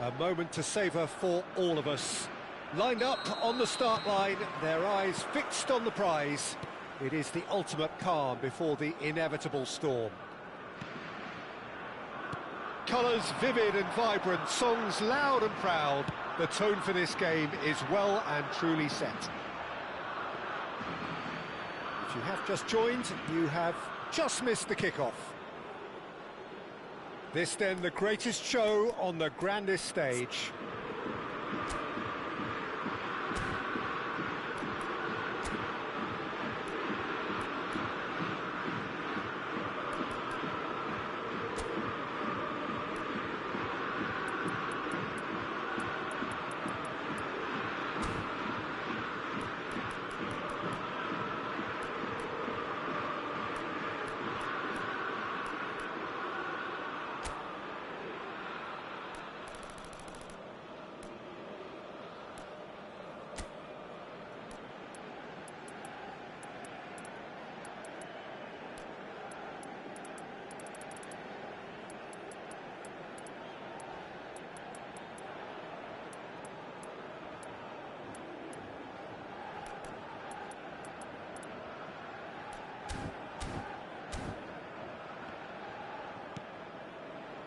A moment to savour for all of us. Lined up on the start line, their eyes fixed on the prize. It is the ultimate calm before the inevitable storm. Colours vivid and vibrant, songs loud and proud. The tone for this game is well and truly set. If you have just joined, you have just missed the kickoff. This then the greatest show on the grandest stage.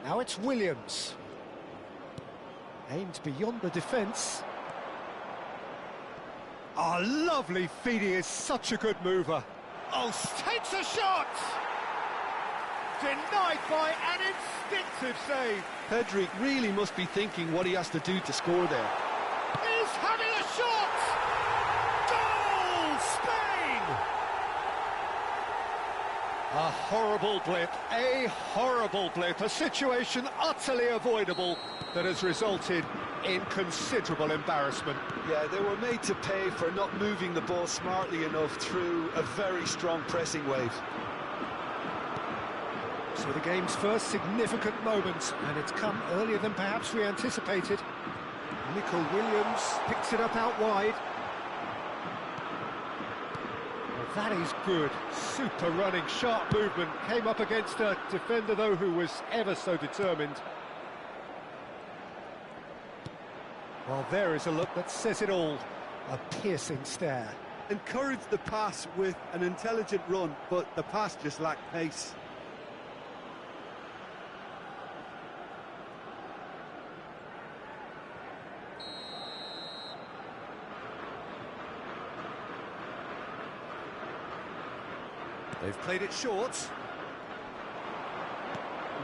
Now it's Williams. Aimed beyond the defence. Oh, lovely feed, he is such a good mover. Oh, takes a shot! Denied by an instinctive save. Pedri really must be thinking what he has to do to score there. He's having a shot! Goal! Spain! A horrible blip, a situation utterly avoidable that has resulted in considerable embarrassment. Yeah, they were made to pay for not moving the ball smartly enough through a very strong pressing wave. So the game's first significant moment, and it's come earlier than perhaps we anticipated. Nico Williams picks it up out wide. Well, that is good. Super running, sharp movement. Came up against a defender, though, who was ever so determined. Well, there is a look that says it all. A piercing stare. Encouraged the pass with an intelligent run, but the pass just lacked pace. They've played it short.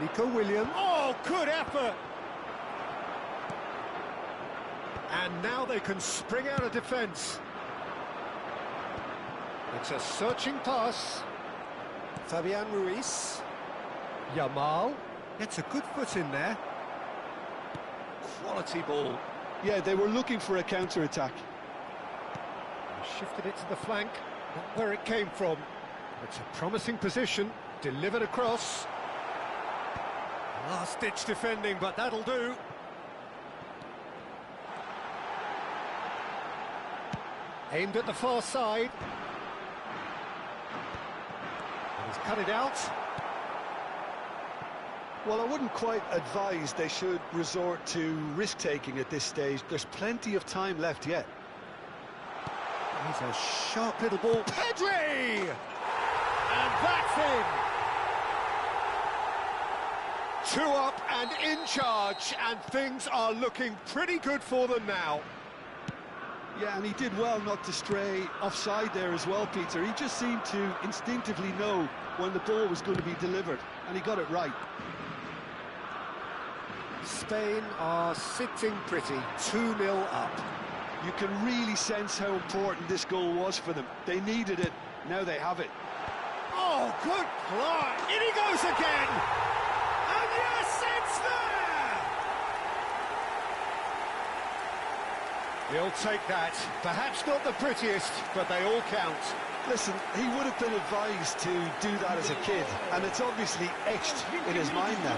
Nico Williams. Oh, good effort! And now they can spring out of defence. It's a searching pass. Fabian Ruiz. Yamal gets a good foot in there. Quality ball. Yeah, they were looking for a counter-attack. Shifted it to the flank, not where it came from. It's a promising position, delivered across. Last-ditch defending, but that'll do. Aimed at the far side. He's cut it out. Well, I wouldn't quite advise they should resort to risk-taking at this stage. There's plenty of time left yet. He's a sharp little ball. Pedri! And that's in! 2 up and in charge, and things are looking pretty good for them now. Yeah, and he did well not to stray offside there as well, Peter. He just seemed to instinctively know when the ball was going to be delivered, and he got it right. Spain are sitting pretty, 2-0 up. You can really sense how important this goal was for them. They needed it, now they have it. Oh, good play! In he goes again! And yes, it's there! He'll take that. Perhaps not the prettiest, but they all count. Listen, he would have been advised to do that as a kid, and it's obviously etched in his mind now.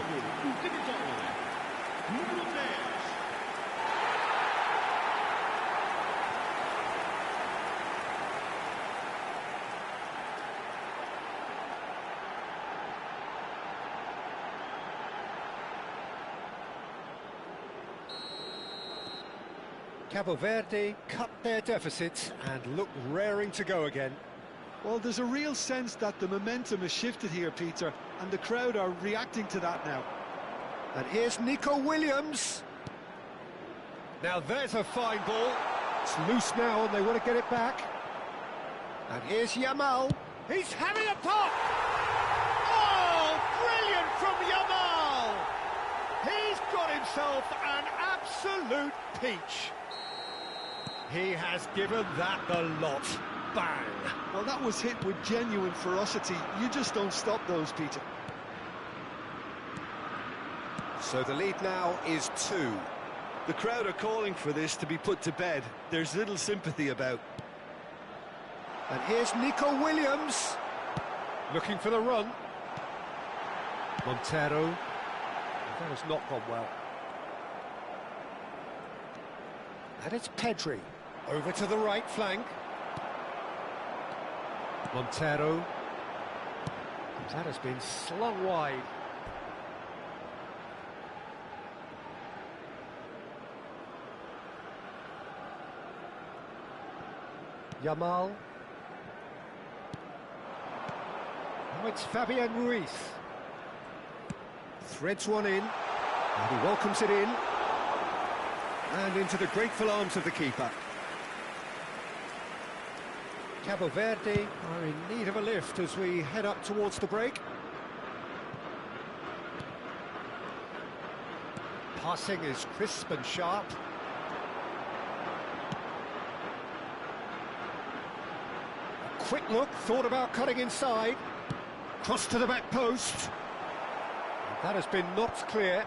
Cabo Verde cut their deficit and look raring to go again. Well, there's a real sense that the momentum has shifted here, Peter, and the crowd are reacting to that now. And here's Nico Williams. Now there's a fine ball. It's loose now and they want to get it back. And here's Yamal. He's having a pop! Oh, brilliant from Yamal! He's got himself an absolute peach. He has given that the lot. Bang! Well, that was hit with genuine ferocity. You just don't stop those, Peter. So the lead now is 2. The crowd are calling for this to be put to bed. There's little sympathy about. And here's Nico Williams. Looking for the run. Montero. That has not gone well. And it's Pedri. Over to the right flank. Montero. That has been slung wide. Yamal. Now it's Fabian Ruiz. Threads one in, and he welcomes it in. And into the grateful arms of the keeper. Cabo Verde are in need of a lift as we head up towards the break. Passing is crisp and sharp. A quick look, thought about cutting inside. Cross to the back post. That has been knocked clear.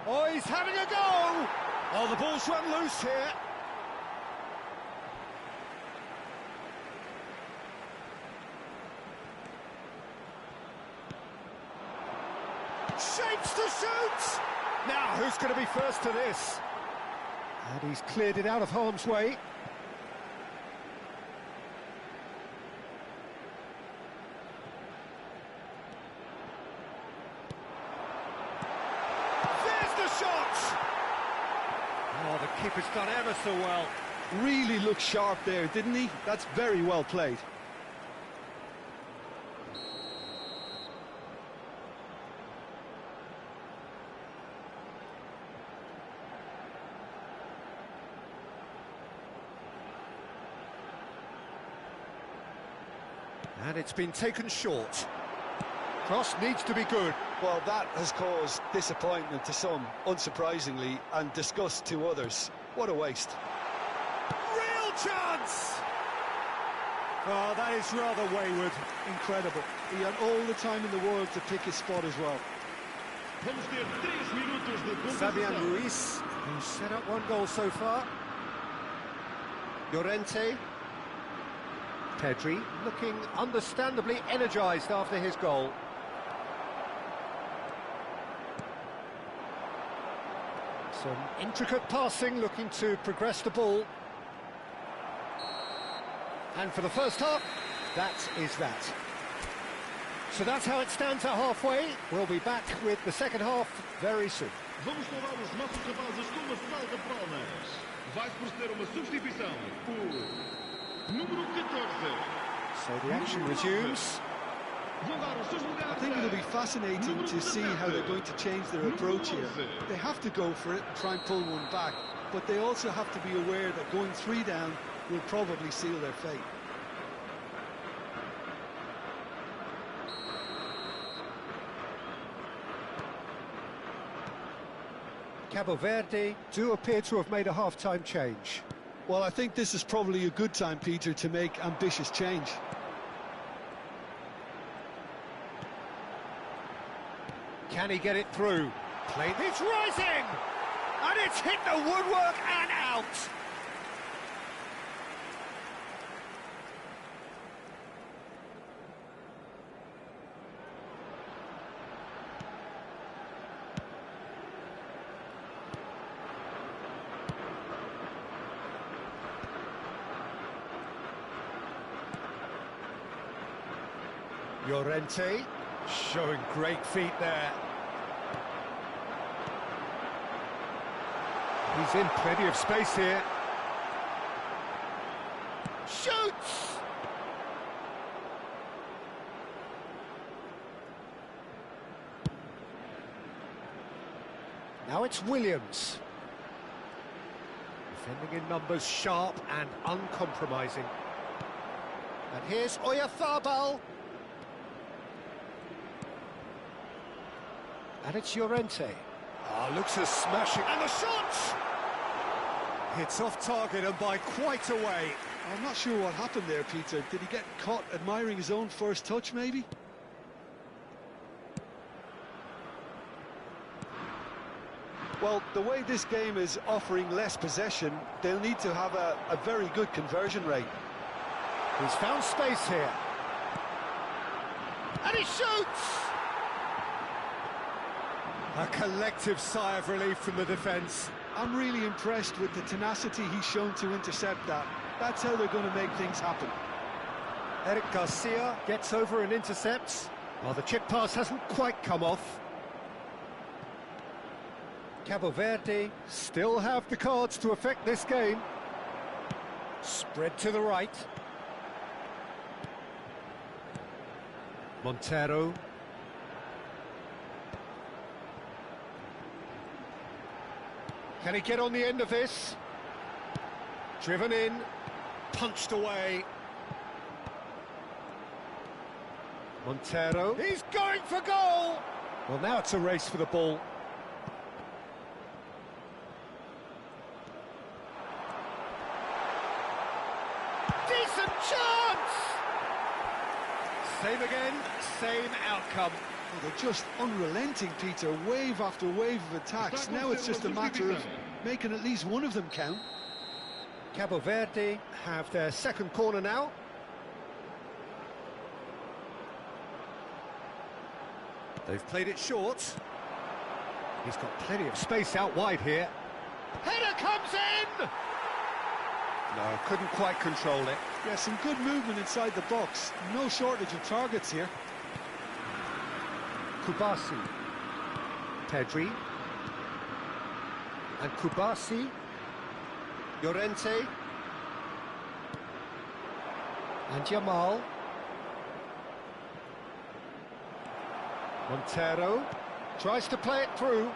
Oh, he's having a go! Oh, the ball's run loose here. Shapes to shoot! Now, who's going to be first to this? And he's cleared it out of harm's way. Oh, the keeper's done ever so well. Really looked sharp there, didn't he? That's very well played. And it's been taken short. Cross needs to be good. Well, that has caused disappointment to some, unsurprisingly, and disgust to others. What a waste. Real chance! Oh, that is rather wayward. Incredible. He had all the time in the world to pick his spot as well. Fabian Ruiz, who's set up 1 goal so far. Llorente. Pedri, looking understandably energised after his goal. Some intricate passing, looking to progress the ball. And for the first half, that is that. So that's how it stands at halfway. We'll be back with the second half very soon. Vamos louvar os nossos rapazes com uma salva de palmas. Vai proceder uma substituição por número 14. So the action resumes. I think it'll be fascinating to see how they're going to change their approach here. They have to go for it and try and pull one back, but they also have to be aware that going 3 down will probably seal their fate. Cabo Verde do appear to have made a half-time change. Well, I think this is probably a good time, Peter, to make ambitious change. Can he get it through? Play. It's rising! And it's hit the woodwork and out! Llorente, showing great feet there. He's in plenty of space here. Now it's Williams. Defending in numbers, sharp and uncompromising. And here's Oyarzabal. And it's Llorente. Ah, looks a smashing. And the shot! It's off target and by quite a way. I'm not sure what happened there, Peter. Did he get caught admiring his own first touch, maybe? Well, the way this game is offering less possession, they'll need to have a very good conversion rate. He's found space here. And he shoots! A collective sigh of relief from the defence. I'm really impressed with the tenacity he's shown to intercept that. That's how they're going to make things happen. Eric Garcia gets over and intercepts. Well, the chip pass hasn't quite come off. Cabo Verde still have the cards to affect this game. Spread to the right. Montero. Can he get on the end of this? Driven in, punched away. Montero. He's going for goal! Well, now it's a race for the ball. Decent chance! Same again, same outcome. Well, they're just unrelenting, Peter. Wave after wave of attacks. Now it's just a matter of making at least one of them count. Cabo Verde have their second corner now. They've played it short. He's got plenty of space out wide here. Header comes in! No, couldn't quite control it. Yeah, some good movement inside the box. No shortage of targets here. Kubasi. Pedri. And Kubasi. Llorente. And Yamal. Montero tries to play it through.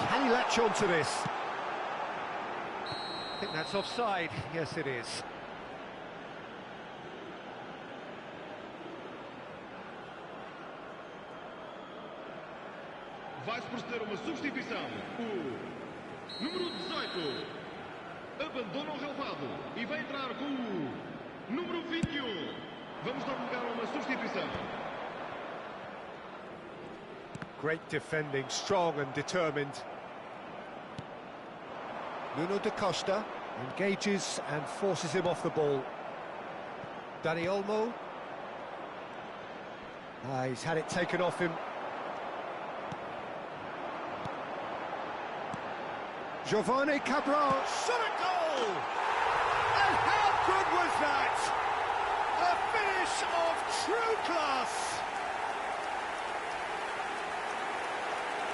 Can he latch on to this? I think that's offside. Yes, it is. Vai proceder uma substituição. O número 18 abandona o relvado e vai entrar com o número 21. Vamos dar lugar a uma substituição. Great defending, strong and determined. Nuno da Costa engages and forces him off the ball. Dani Olmo. He's had it taken off him. Giovanni Cabral, shot a goal! And how good was that? A finish of true class!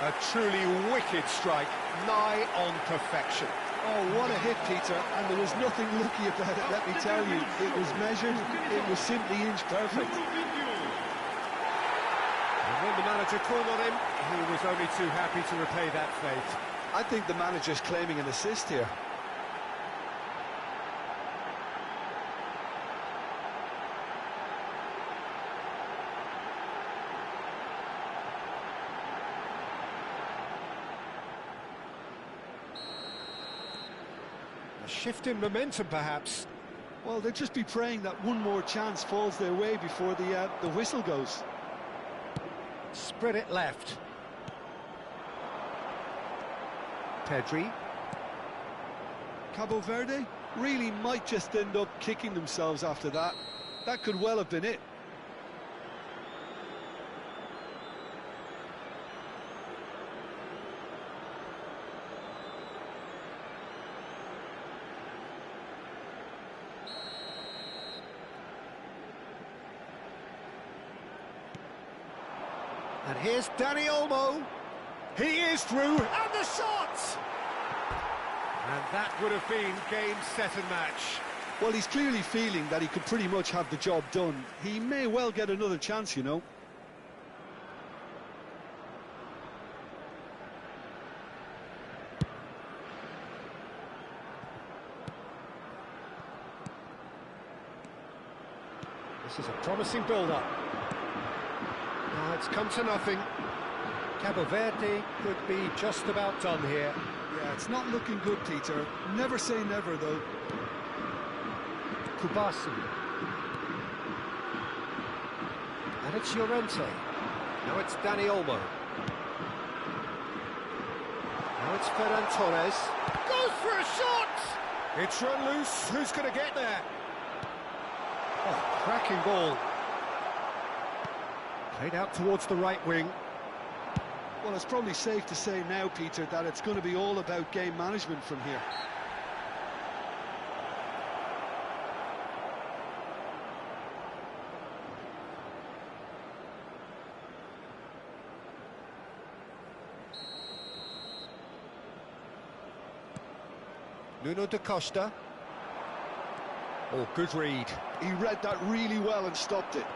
A truly wicked strike, nigh on perfection. Oh, what a hit, Peter, and there was nothing lucky about it, let me tell you. It was measured, it was simply inch perfect. And when the manager called on him, he was only too happy to repay that fate. I think the manager's claiming an assist here. A shift in momentum, perhaps. Well, they'll just be praying that one more chance falls their way before the whistle goes. Spread it left. Pedri. Cabo Verde really might just end up kicking themselves after that. That could well have been it. And here's Dani Olmo. He is through, and the shot! And that would have been game, set and match. Well, he's clearly feeling that he could pretty much have the job done. He may well get another chance, you know. This is a promising build-up. Now it's come to nothing. Cabo Verde could be just about done here. Yeah, it's not looking good, Peter. Never say never, though. Kubasi. And it's Llorente. Now it's Dani Olmo. Now it's Ferran Torres. Goes for a shot! It's run loose. Who's going to get there? Oh, cracking ball. Played out towards the right wing. Well, it's probably safe to say now, Peter, that it's going to be all about game management from here. Nuno da Costa. Oh, good read. He read that really well and stopped it.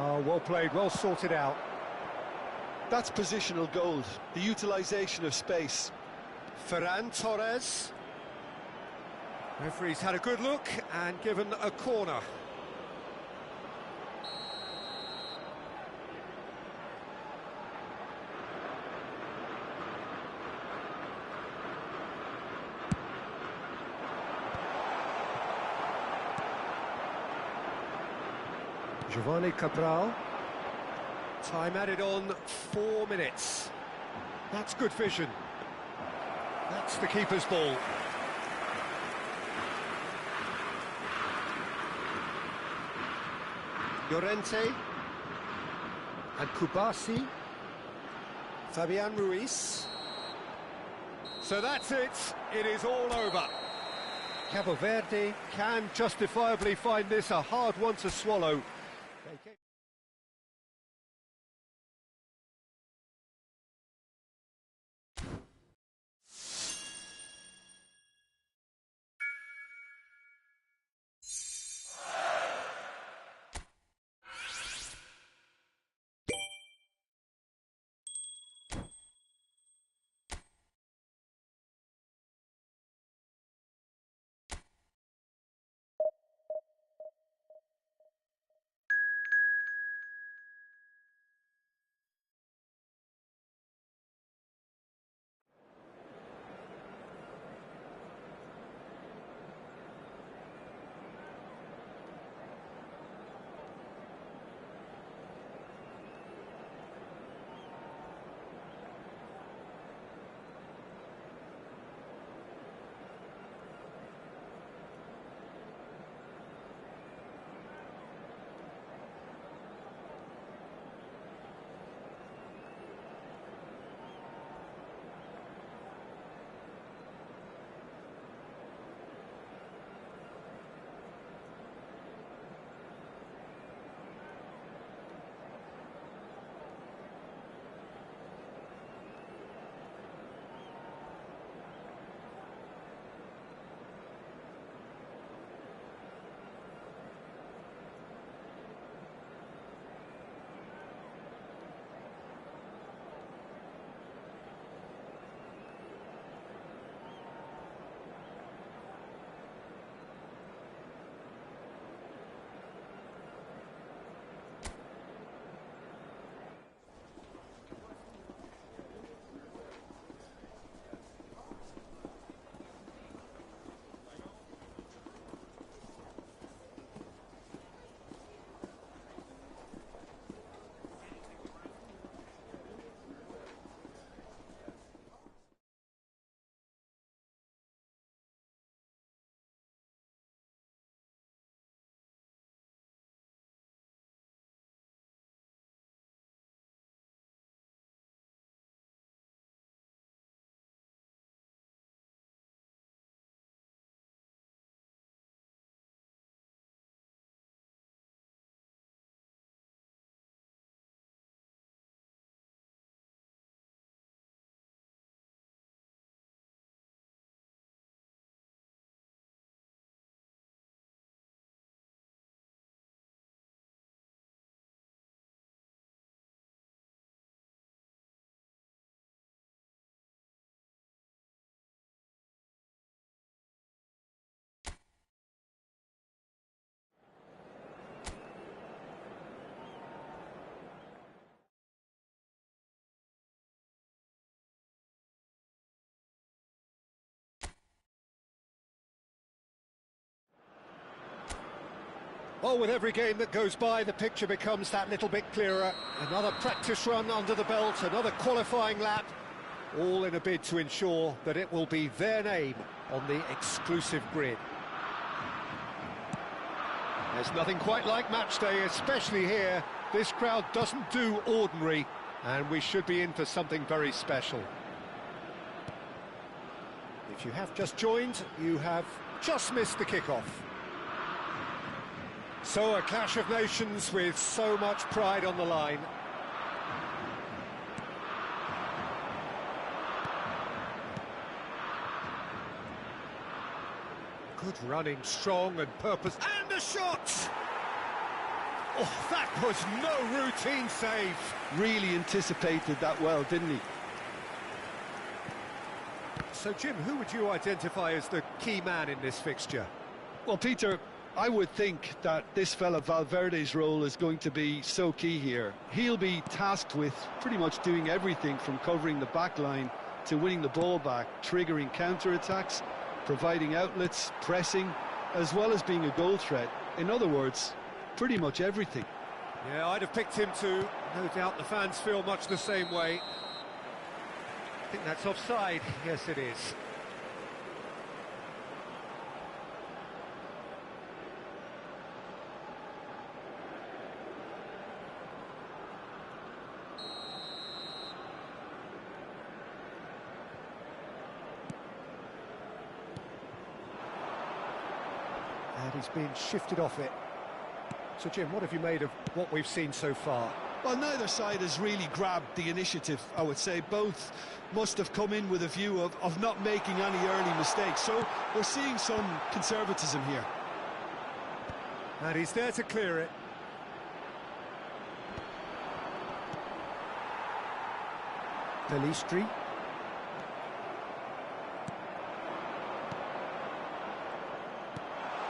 Oh, well played, well sorted out. That's positional gold, the utilisation of space. Ferran Torres. Referee's had a good look and given a corner. Giovanni Cabral. Time added on 4 minutes. That's good vision. That's the keeper's ball. Llorente. And Kubasi. Fabian Ruiz. So that's it. It is all over. Cabo Verde can justifiably find this a hard one to swallow. Well, with every game that goes by, the picture becomes that little bit clearer. Another practice run under the belt, another qualifying lap, all in a bid to ensure that it will be their name on the exclusive grid. There's nothing quite like match day, especially here. This crowd doesn't do ordinary, and we should be in for something very special. If you have just joined, you have just missed the kickoff. So a clash of nations with so much pride on the line. Good running, strong and purpose. And a shot! Oh, that was no routine save. Really anticipated that well, didn't he? So, Jim, who would you identify as the key man in this fixture? Well, Peter, I would think that this fella Valverde's role is going to be so key here. He'll be tasked with pretty much doing everything from covering the back line to winning the ball back, triggering counter-attacks, providing outlets, pressing, as well as being a goal threat. In other words, pretty much everything. Yeah, I'd have picked him too. No doubt the fans feel much the same way. I think that's offside. Yes, it is. And he's been shifted off it. So, Jim, what have you made of what we've seen so far? Well, neither side has really grabbed the initiative, I would say. Both must have come in with a view of not making any early mistakes. So we're seeing some conservatism here. And he's there to clear it. Pelistri.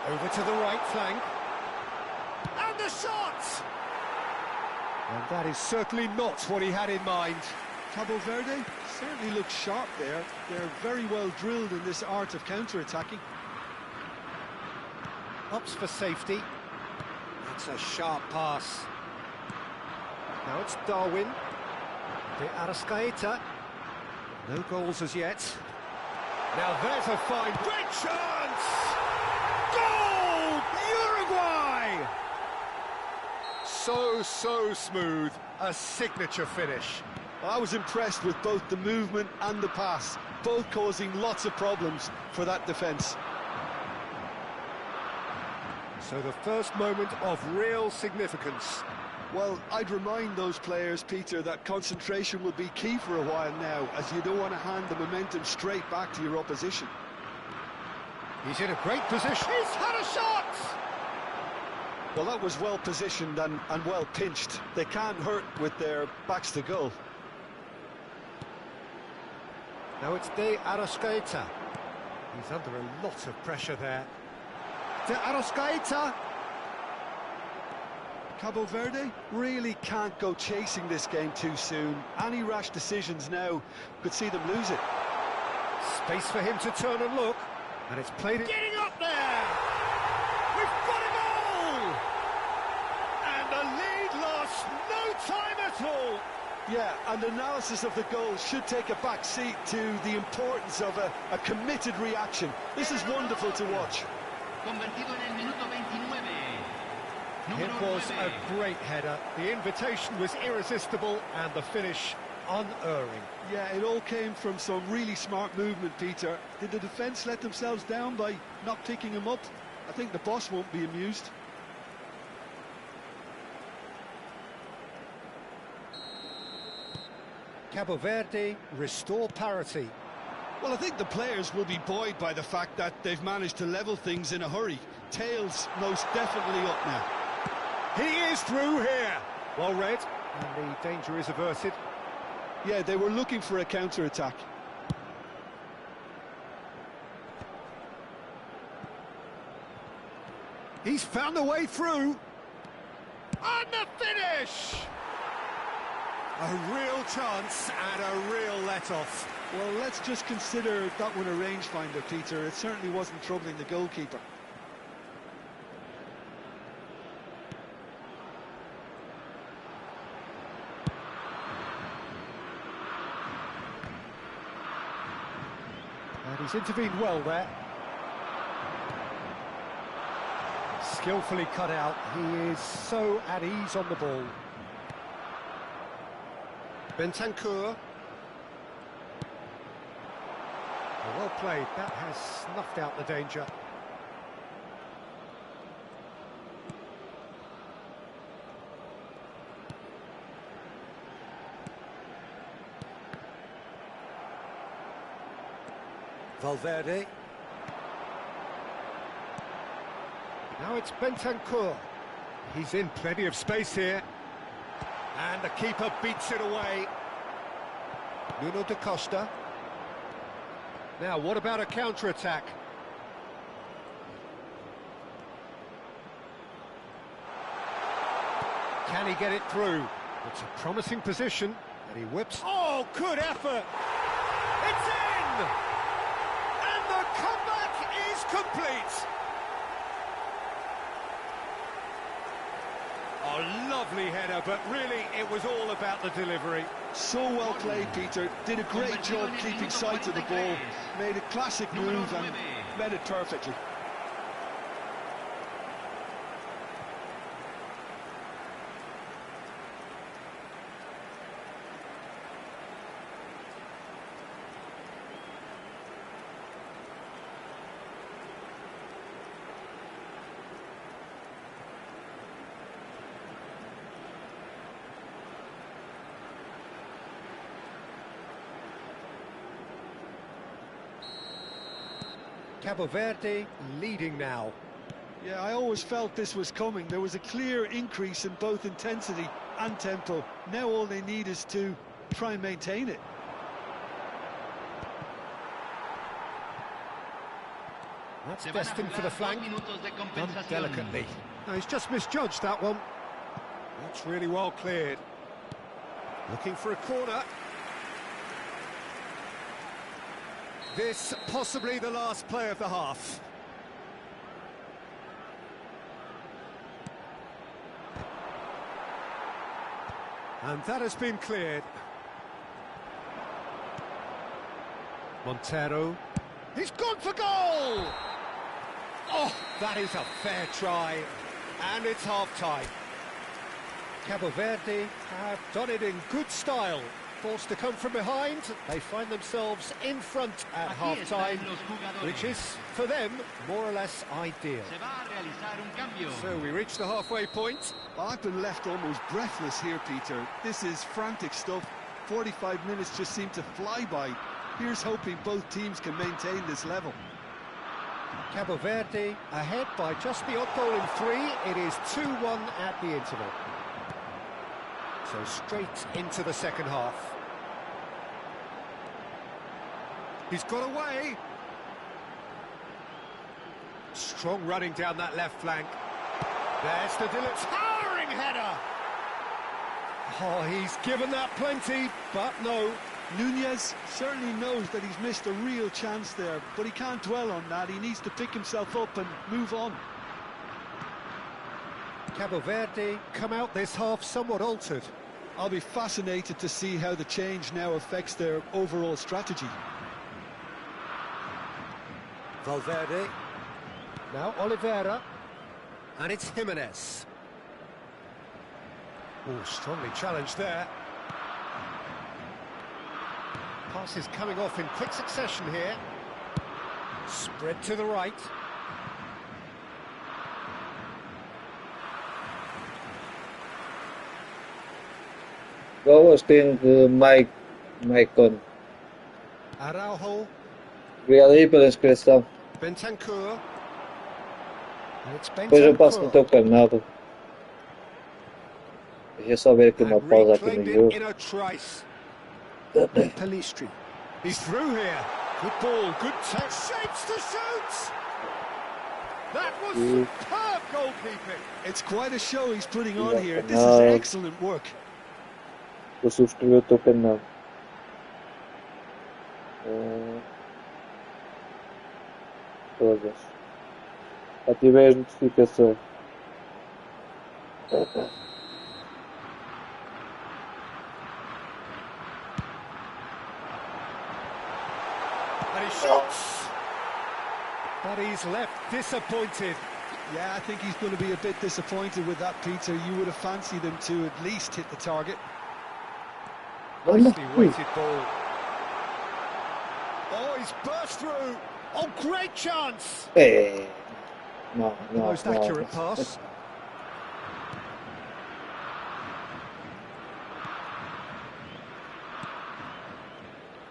Over to the right flank. And the shot! And that is certainly not what he had in mind. Cabo Verde certainly looks sharp there. They're very well drilled in this art of counter-attacking. Ups for safety. That's a sharp pass. Now it's Darwin. De Arrascaeta. No goals as yet. Now there's a fine... Great chance! Goal! Uruguay! So smooth. A signature finish. I was impressed with both the movement and the pass, both causing lots of problems for that defence. So the first moment of real significance. Well, I'd remind those players, Peter, that concentration will be key for a while now, as you don't want to hand the momentum straight back to your opposition. He's in a great position. He's had a shot! Well, that was well positioned and well pinched. They can't hurt with their backs to goal. Now it's De Arrascaeta. He's under a lot of pressure there. De Arrascaeta. Cabo Verde really can't go chasing this game too soon. Any rash decisions now could see them lose it. Space for him to turn and look. And it's played it. Getting up there! We've got a goal! And the lead lost no time at all. Yeah, and analysis of the goal should take a back seat to the importance of a committed reaction. This is wonderful to watch. It was a great header. The invitation was irresistible and the finish unerring. Yeah, it all came from some really smart movement, Peter. Did the defence let themselves down by not picking him up? I think the boss won't be amused. Cabo Verde restore parity. Well, I think the players will be buoyed by the fact that they've managed to level things in a hurry. Tails most definitely up now. He is through here. Well read, and the danger is averted. Yeah, they were looking for a counter-attack. He's found a way through. And the finish! A real chance and a real let-off. Well, let's just consider that one a rangefinder, Peter. It certainly wasn't troubling the goalkeeper. And he's intervened well there. Skillfully cut out. He is so at ease on the ball. Bentancur. Well played. That has snuffed out the danger. Valverde. Now it's Bentancur. He's in plenty of space here. And the keeper beats it away. Nuno da Costa. Now, what about a counter-attack? Can he get it through? It's a promising position, and he whips. Oh, good effort! It's in! And the comeback is complete! Oh, lovely header, but really it was all about the delivery. So well played, Peter. Did a great job keeping sight of the ball. Made a classic move and met it perfectly. Cabo Verde leading now. Yeah, I always felt this was coming. There was a clear increase in both intensity and tempo. Now all they need is to try and maintain it. That's destined for the flank. Done delicately. No, he's just misjudged that one. That's really well cleared. Looking for a corner. This possibly the last play of the half. And that has been cleared. Montero. He's gone for goal! Oh, that is a fair try. And it's half-time. Cabo Verde have done it in good style. Forced to come from behind, they find themselves in front at half-time, which is, for them, more or less ideal. So we reach the halfway point. I've been left almost breathless here, Peter. This is frantic stuff. 45 minutes just seem to fly by. Here's hoping both teams can maintain this level. Cabo Verde ahead by just the odd goal in 3. It is 2-1 at the interval. So straight into the second half. He's got away. Strong running down that left flank. There's the towering header. Oh, he's given that plenty, but no. Nunez certainly knows that he's missed a real chance there, but he can't dwell on that. He needs to pick himself up and move on. Cabo Verde come out this half somewhat altered. I'll be fascinated to see how the change now affects their overall strategy. Valverde. Now Oliveira. And it's Jimenez. Oh, strongly challenged there. Passes coming off in quick succession here. Spread to the right. Eu tenho Maicon. Araujo. Obrigado aí pela inscrição. Bentancur. And it's Depois eu passo no teu canal. Deixa eu só ver aqui uma pausa aqui no jogo. Pelistri. He's through here. Good ball, good touch. Shapes to shoot. That was superb goalkeeping. It's quite a show he's putting on here. This is excellent work. Vou subscrever o teu canal. Todas. Ativei as notificações. And he shoots! But he's left disappointed. Yeah, I think he's going to be a bit disappointed with that, Peter. You would have fancied him to at least hit the target. Nicely weighted ball. Oh, he's burst through. Oh, great chance. Hey. No, Most accurate pass.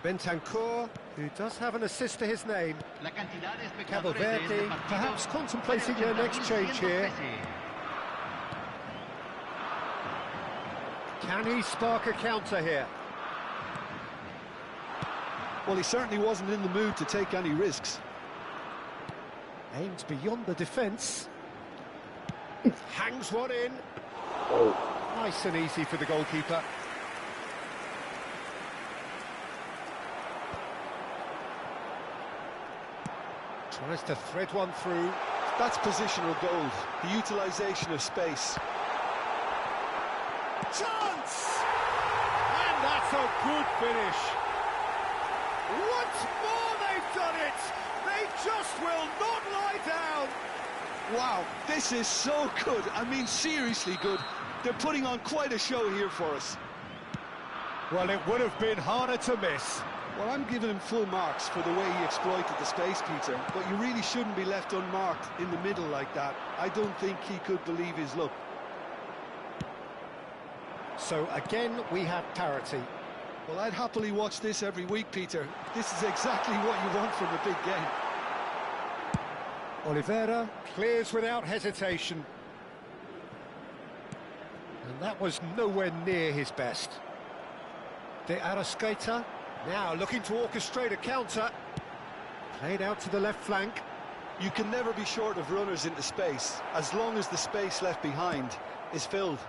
Bentancur, who does have an assist to his name. Cabo Verde, perhaps contemplating their next change here. Can he spark a counter here? Well, he certainly wasn't in the mood to take any risks. Aims beyond the defence. Hangs one in. Oh. Nice and easy for the goalkeeper. Tries to thread one through. That's positional gold, the utilisation of space. Chance! And that's a good finish. Once more they've done it! They just will not lie down! Wow, this is so good. I mean, seriously good. They're putting on quite a show here for us. Well, it would have been harder to miss. Well, I'm giving him full marks for the way he exploited the space, Peter, but you really shouldn't be left unmarked in the middle like that. I don't think he could believe his luck. So again, we have parity. Well, I'd happily watch this every week, Peter. This is exactly what you want from a big game. Oliveira clears without hesitation. And that was nowhere near his best. De Arrascaeta now looking to orchestrate a counter. Played out to the left flank. You can never be short of runners into space, as long as the space left behind is filled.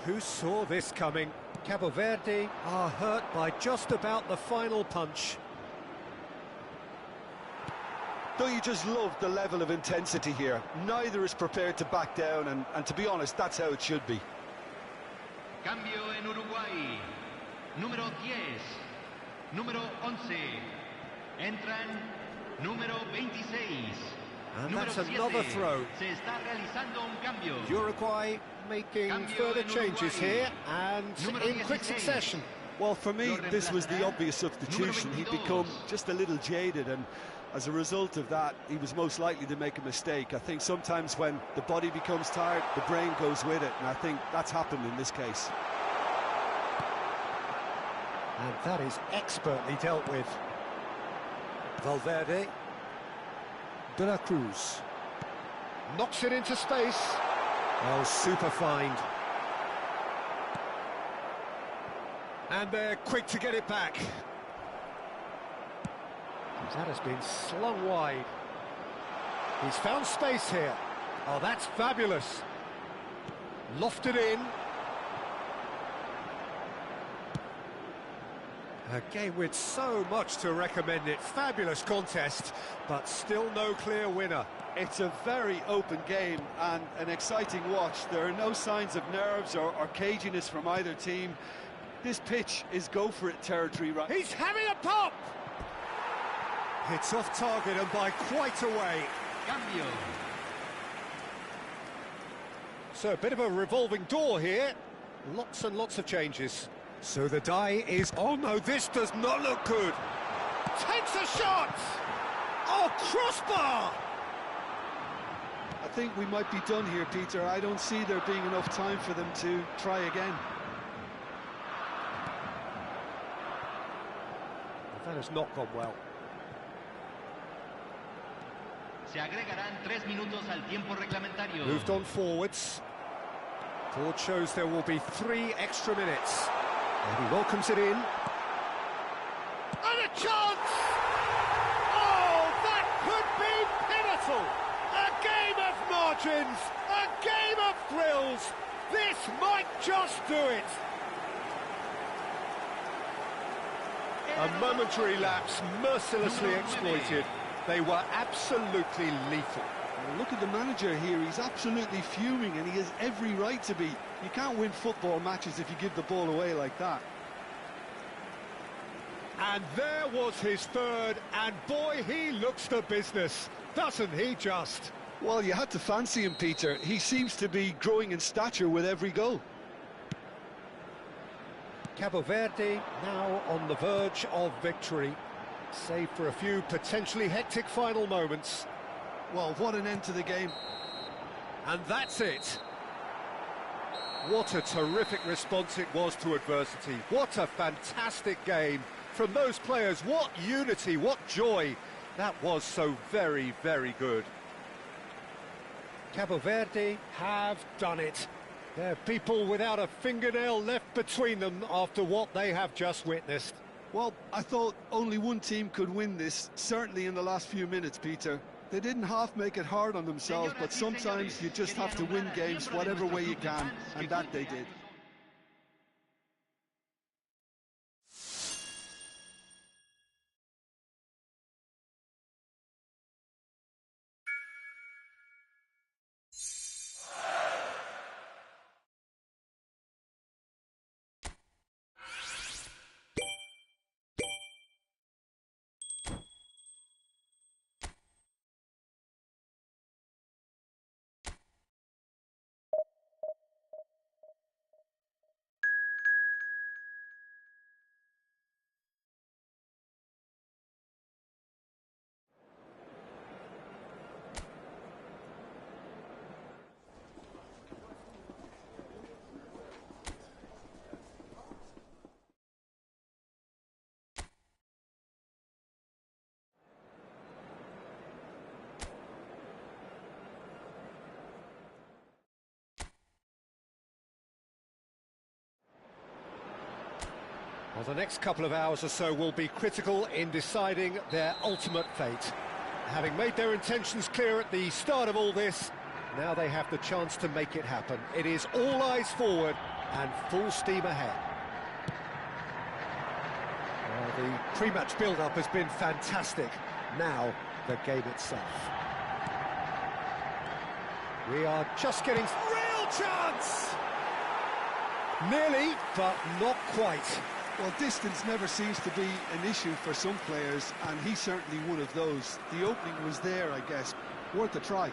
Who saw this coming? Cabo Verde are hurt by just about the final punch. Don't you just love the level of intensity here? Neither is prepared to back down, and to be honest, that's how it should be. Cambio en Uruguay. Número 10. Número 11. Entran número 26. And that's another throw. Se está realizando un cambio. Uruguay making further changes here, and in quick succession. Well, for me, this was the obvious substitution. He'd become just a little jaded, and as a result of that, he was most likely to make a mistake. I think sometimes when the body becomes tired, the brain goes with it, and I think that's happened in this case. And that is expertly dealt with. Valverde. De la Cruz. Knocks it into space. Oh, super find. And they're quick to get it back. That has been slung wide. He's found space here. Oh, that's fabulous. Lofted in. A game with so much to recommend it. Fabulous contest, but still no clear winner. It's a very open game and an exciting watch. There are no signs of nerves or caginess from either team. This pitch is go-for-it territory, right? He's having a pop! It's off target and by quite a way. Cambio. So a bit of a revolving door here. Lots and lots of changes. So the die is... Oh no, this does not look good. Takes a shot! Oh, crossbar! I think we might be done here, Peter. I don't see there being enough time for them to try again. That has not gone well. Se agregarán 3 minutos al tiempo reglamentario. Moved on forwards. Board shows there will be 3 extra minutes. And he welcomes it in. And a chance! Oh, that could be pivotal! A game of margins! A game of thrills! This might just do it! A momentary lapse, mercilessly exploited. They were absolutely lethal. Well, look at the manager here. He's absolutely fuming, and he has every right to be. You can't win football matches if you give the ball away like that. And there was his third, and boy, he looks the business, doesn't he just? Well, you had to fancy him, Peter. He seems to be growing in stature with every goal. Cabo Verde now on the verge of victory, save for a few potentially hectic final moments. Well, what an end to the game. And that's it. What a terrific response it was to adversity. What a fantastic game from those players. What unity, what joy. That was so very, very good. Cabo Verde have done it. They're people without a fingernail left between them after what they have just witnessed. Well, I thought only one team could win this, certainly in the last few minutes, Peter. They didn't half make it hard on themselves, but sometimes you just have to win games whatever way you can, and that they did. Well, the next couple of hours or so will be critical in deciding their ultimate fate. Having made their intentions clear at the start of all this, now they have the chance to make it happen. It is all eyes forward and full steam ahead. Well, the pre-match build-up has been fantastic. Now, the game itself. We are just getting real chance! Nearly, but not quite. Well, distance never seems to be an issue for some players, and he's certainly one of those. The opening was there, I guess. Worth a try.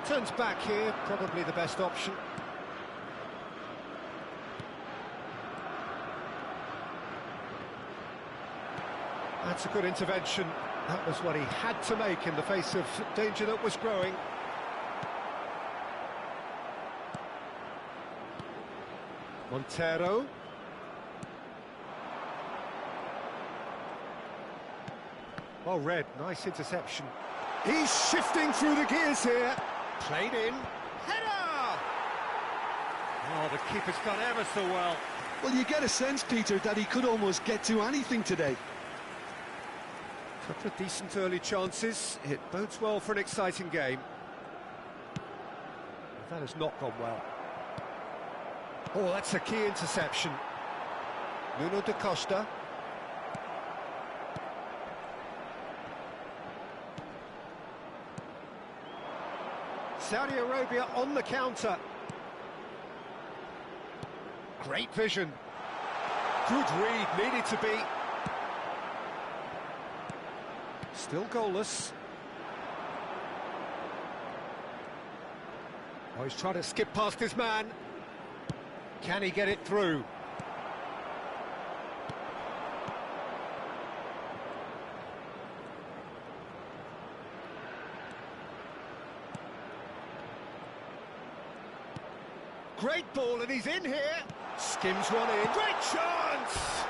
Turns back here, probably the best option. That's a good intervention. That was what he had to make in the face of danger that was growing. Montero. Well read, nice interception. He's shifting through the gears here. Played in. Header! Oh, the keeper's done ever so well. Well, you get a sense, Peter, that he could almost get to anything today. Couple of decent early chances. It bodes well for an exciting game. That has not gone well. Oh, that's a key interception. Nuno da Costa. Saudi Arabia on the counter. Great vision. Good read, needed to be. Still goalless. Oh, he's trying to skip past his man. Can he get it through? Great ball, and he's in here. Skims one in. Great chance!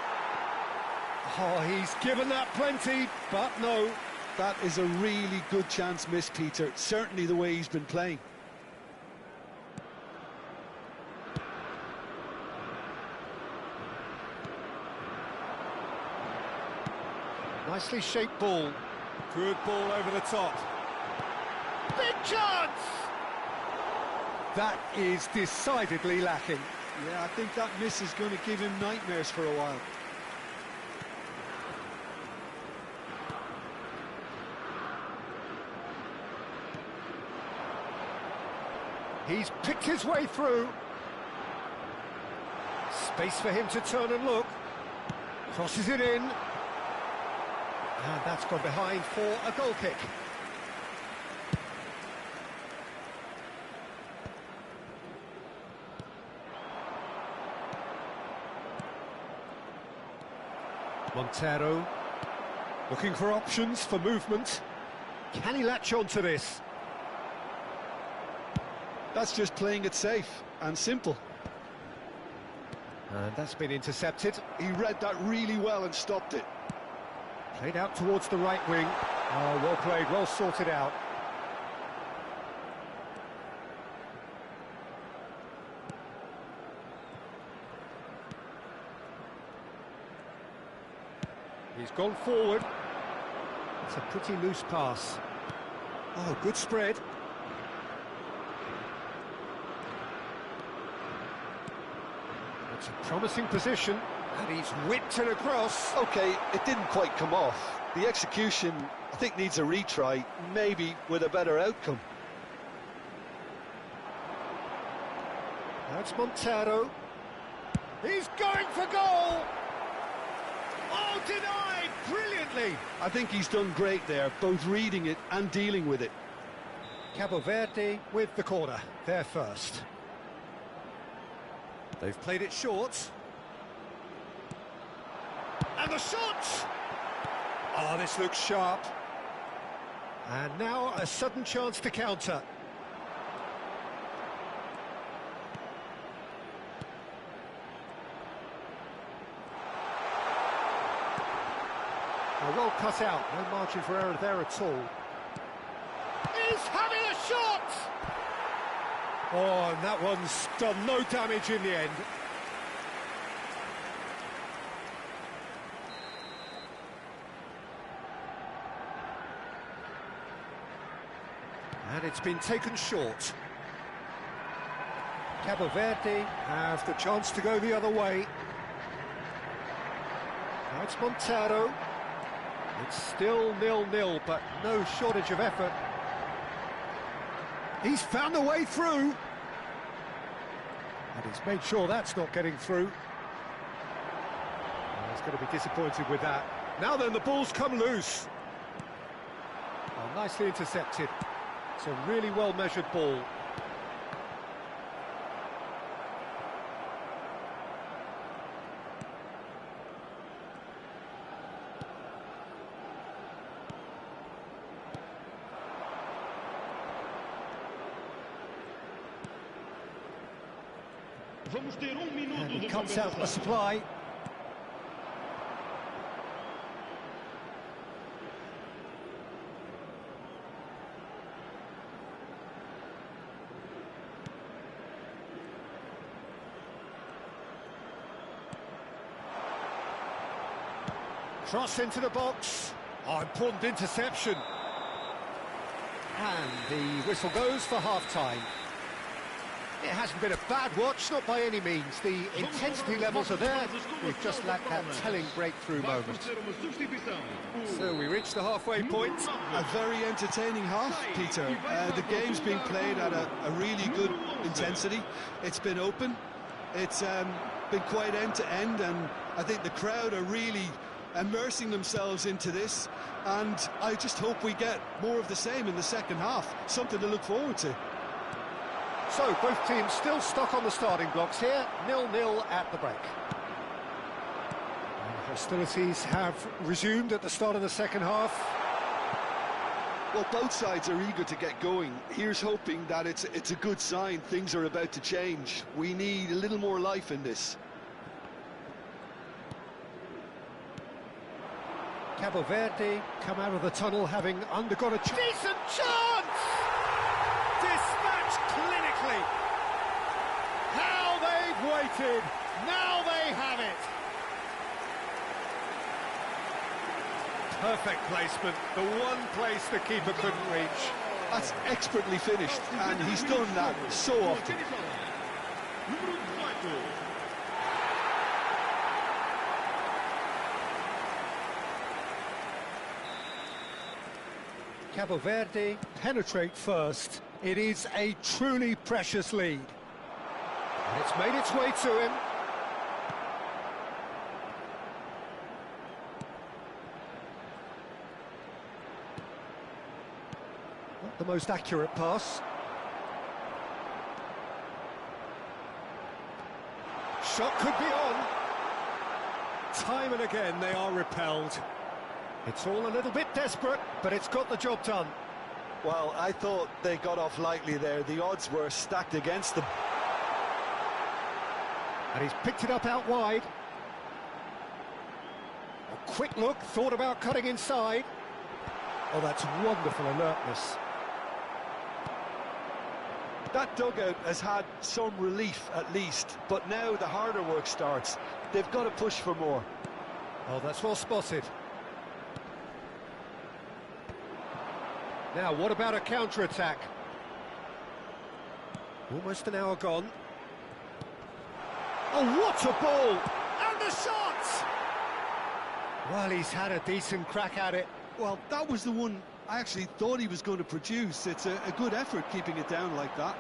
Oh, he's given that plenty, but no. That is a really good chance missed, Peter. Certainly the way he's been playing. Nicely shaped ball. Good ball over the top. Big chance! That is decidedly lacking. Yeah, I think that miss is going to give him nightmares for a while. He's picked his way through. Space for him to turn and look. Crosses it in. And that's gone behind for a goal kick. Montero, looking for options for movement. Can he latch on to this? That's just playing it safe and simple. And that's been intercepted. He read that really well and stopped it. Played out towards the right wing. Oh, well played, well sorted out. He's gone forward. It's a pretty loose pass. Oh, good spread. It's a promising position, and he's whipped it across. Okay, it didn't quite come off. The execution, I think, needs a retry, maybe with a better outcome. That's Montero. He's going for goal! Oh, denied brilliantly! I think he's done great there, both reading it and dealing with it. Cabo Verde with the corner, they're first. They've played it short. And the shot! Oh, this looks sharp. And now a sudden chance to counter. Well cut out, no margin for error there at all. He's having a shot! Oh, and that one's done no damage in the end. And it's been taken short. Cabo Verde have the chance to go the other way. Now it's Montero. It's still 0-0, but no shortage of effort. He's found a way through. And he's made sure that's not getting through. He's going to be disappointed with that. Now then, the ball's come loose. Oh, nicely intercepted. It's a really well-measured ball. And he cuts out the supply. Cross into the box. Oh, important interception. And the whistle goes for half-time. It hasn't been a bad watch, not by any means. The intensity levels are there. We've just lacked that telling breakthrough moment. So we reach the halfway point. A very entertaining half, Peter. The game's being played at a really good intensity. It's been open. It's been quite end-to-end, and I think the crowd are really immersing themselves into this. And I just hope we get more of the same in the second half. Something to look forward to. So, both teams still stuck on the starting blocks here, 0-0 at the break. And hostilities have resumed at the start of the second half. Well, both sides are eager to get going. Here's hoping that it's a good sign. Things are about to change. We need a little more life in this. Cabo Verde come out of the tunnel having undergone a decent chance! Dispatched clinically. How they've waited. Now they have it. Perfect placement. The one place the keeper couldn't reach. That's expertly finished, and he's done that so often. Cabo Verde penetrate first. It is a truly precious lead. And it's made its way to him. Not the most accurate pass. Shot could be on. Time and again they are repelled. It's all a little bit desperate, but it's got the job done. Well, I thought they got off lightly there. The odds were stacked against them. And he's picked it up out wide. A quick look, thought about cutting inside. Oh, that's wonderful alertness. That dugout has had some relief at least, but now the harder work starts. They've got to push for more. Oh, that's well spotted. Now, what about a counter-attack? Almost an hour gone. Oh, what a ball! And the shot! Well, he's had a decent crack at it. Well, that was the one I actually thought he was going to produce. It's a good effort keeping it down like that.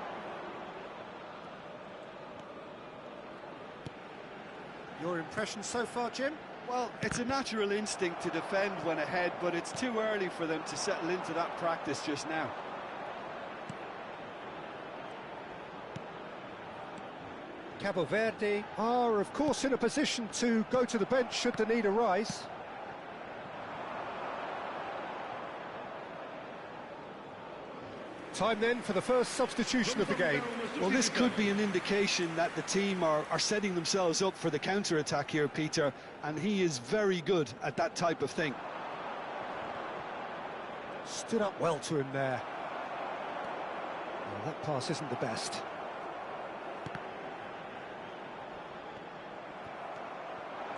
Your impression so far, Jim? Well, it's a natural instinct to defend when ahead, but it's too early for them to settle into that practice just now. Cabo Verde are, of course, in a position to go to the bench should the need arise. Time then for the first substitution of the game. Well, this could be an indication that the team are setting themselves up for the counter-attack here, Peter, and he is very good at that type of thing. Stood up well to him there. Well, that pass isn't the best.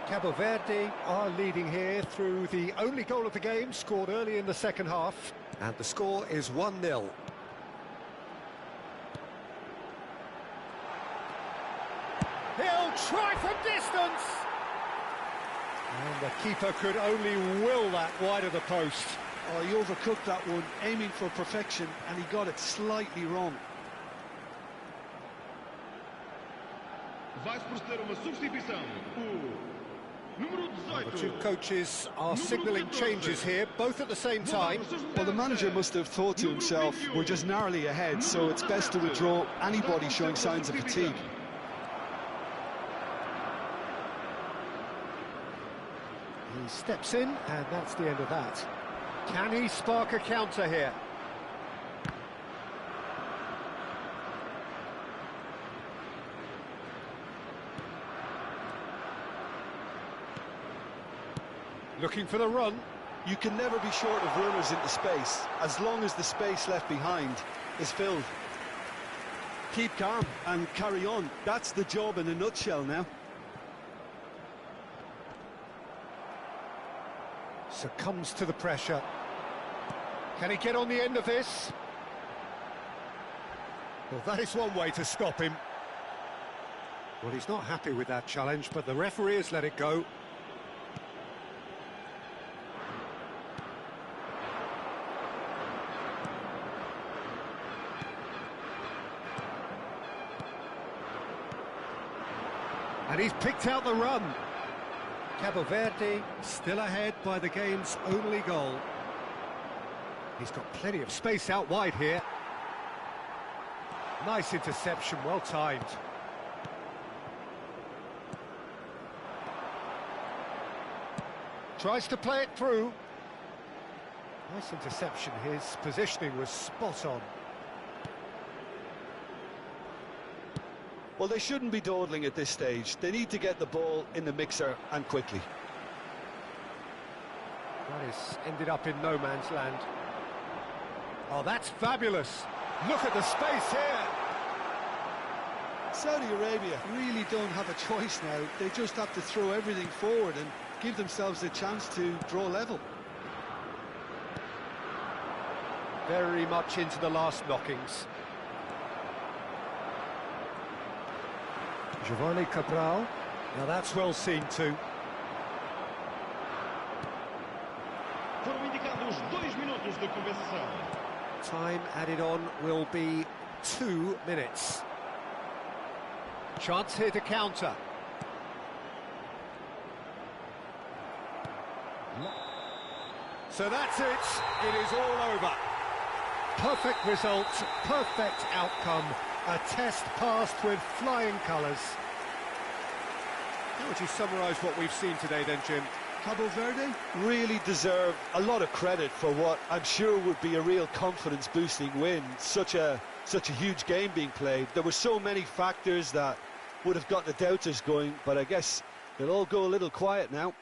Cabo Verde are leading here through the only goal of the game, scored early in the second half, and the score is 1-0. He'll try from distance! And the keeper could only will that wide of the post. Oh, he overcooked that one, aiming for perfection, and he got it slightly wrong. Vai proceder uma substituição. Número 18. The two coaches are signalling changes here, both at the same time. Well, the manager must have thought to himself, we're just narrowly ahead, so it's best to withdraw anybody showing signs of fatigue. He steps in, and that's the end of that. Can he spark a counter here? Looking for the run. You can never be short of runners into space, as long as the space left behind is filled. Keep calm and carry on. That's the job in a nutshell now. Succumbs to the pressure. Can he get on the end of this? Well, that is one way to stop him. Well, he's not happy with that challenge, but the referee has let it go. And he's picked out the run. Cabo Verde still ahead by the game's only goal. He's got plenty of space out wide here. Nice interception, well timed. Tries to play it through. Nice interception, his positioning was spot on. Well, they shouldn't be dawdling at this stage. They need to get the ball in the mixer and quickly. That has ended up in no man's land. Oh, that's fabulous. Look at the space here. Saudi Arabia really don't have a choice now. They just have to throw everything forward and give themselves a chance to draw level. Very much into the last knockings. Giovanni Cabral. Now that's well seen too. Foram indicados 2 minutos de compensação. Time added on will be 2 minutes. Chance here to counter. So that's it. It is all over. Perfect result, perfect outcome, a test passed with flying colours. How would you summarise what we've seen today then, Jim? Cabo Verde really deserve a lot of credit for what I'm sure would be a real confidence-boosting win. Such a huge game being played. There were so many factors that would have got the doubters going, but I guess they'll all go a little quiet now.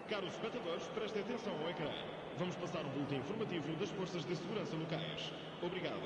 Caros espectadores, prestem atenção ao ecrã. Vamos passar um boletim informativo das forças de segurança locais. Obrigado.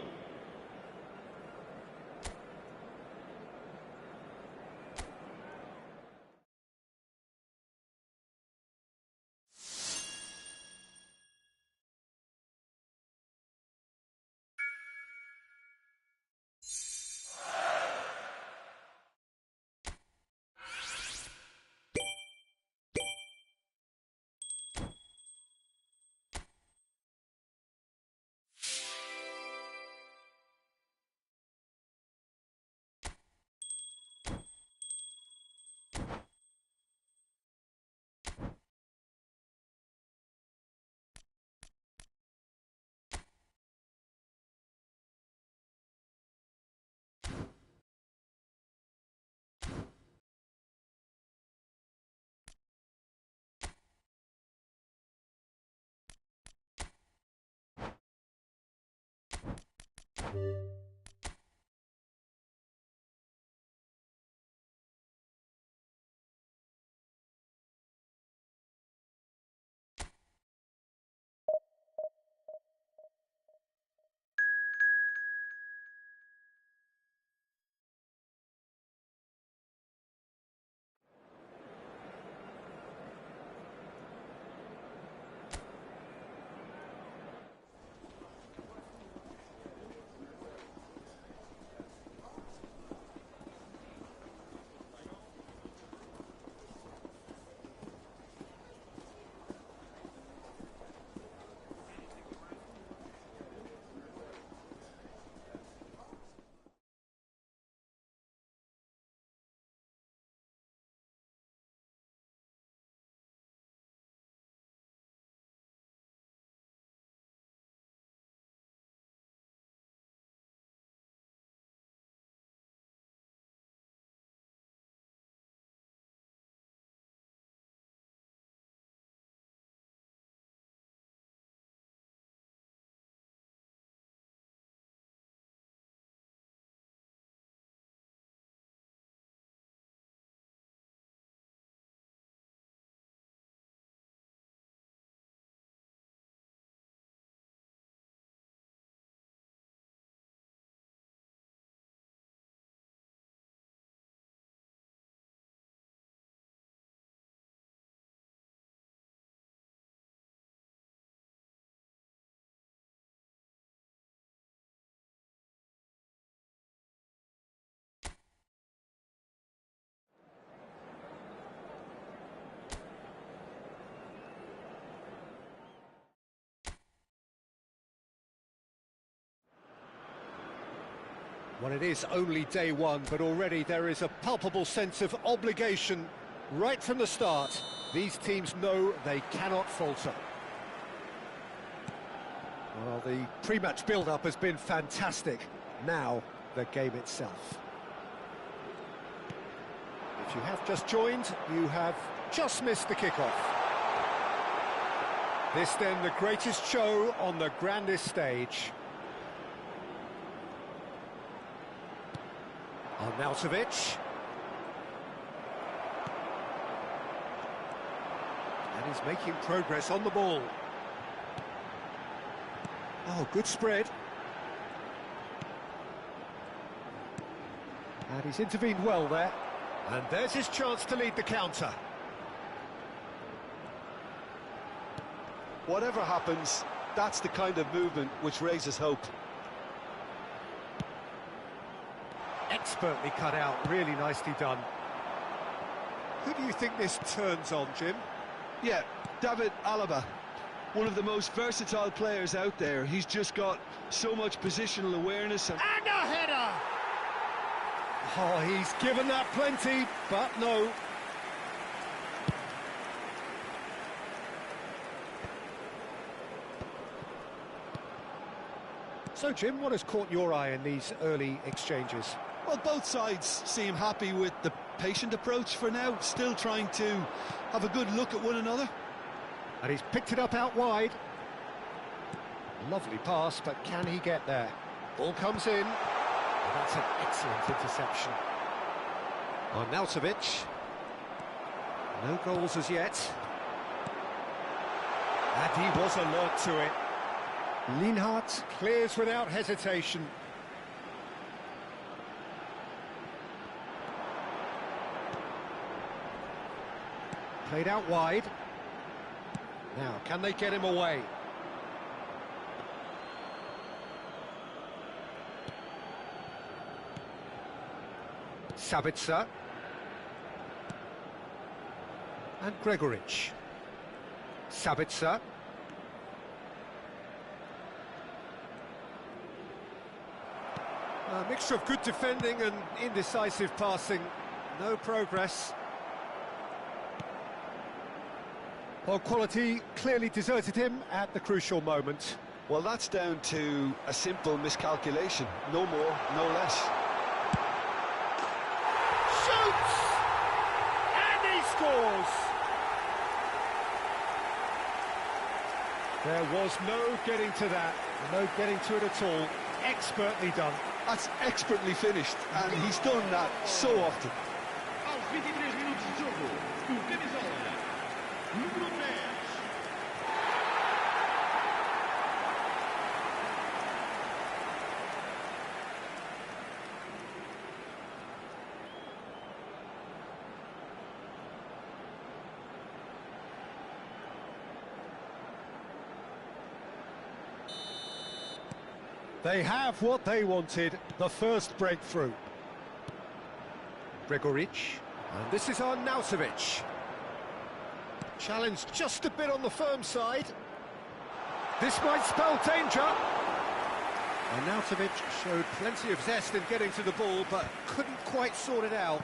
Well, it is only day one, but already there is a palpable sense of obligation right from the start. These teams know they cannot falter. Well, the pre-match build-up has been fantastic. Now, the game itself. If you have just joined, you have just missed the kickoff. This then the greatest show on the grandest stage. Arnautovic. And he's making progress on the ball. Oh, good spread. And he's intervened well there. And there's his chance to lead the counter. Whatever happens, That's the kind of movement which raises hope. Expertly cut out, really nicely done. Who do you think this turns on, Jim? Yeah, David Alaba, one of the most versatile players out there. He's just got so much positional awareness. And a header! Oh, he's given that plenty, but no. So, Jim, what has caught your eye in these early exchanges? Well, both sides seem happy with the patient approach for now, still trying to have a good look at one another. And he's picked it up out wide. Lovely pass, but can he get there? Ball comes in. And that's an excellent interception. Arnautovic. No goals as yet. And he was alert to it. Lienhardt clears without hesitation. Played out wide. Now, can they get him away? Sabitzer. And Gregoric. Sabitzer. A mixture of good defending and indecisive passing. No progress. Well, quality clearly deserted him at the crucial moment. Well, that's down to a simple miscalculation. No more, no less. Shoots! And he scores! There was no getting to that. No getting to it at all. Expertly done. That's expertly finished, and he's done that so often. Aos 23 minutos de jogo, o camisola número 10. They have what they wanted, the first breakthrough. Gregoric, and this is Arnautovic. Challenged just a bit on the firm side. This might spell danger. Arnautovic showed plenty of zest in getting to the ball, but couldn't quite sort it out.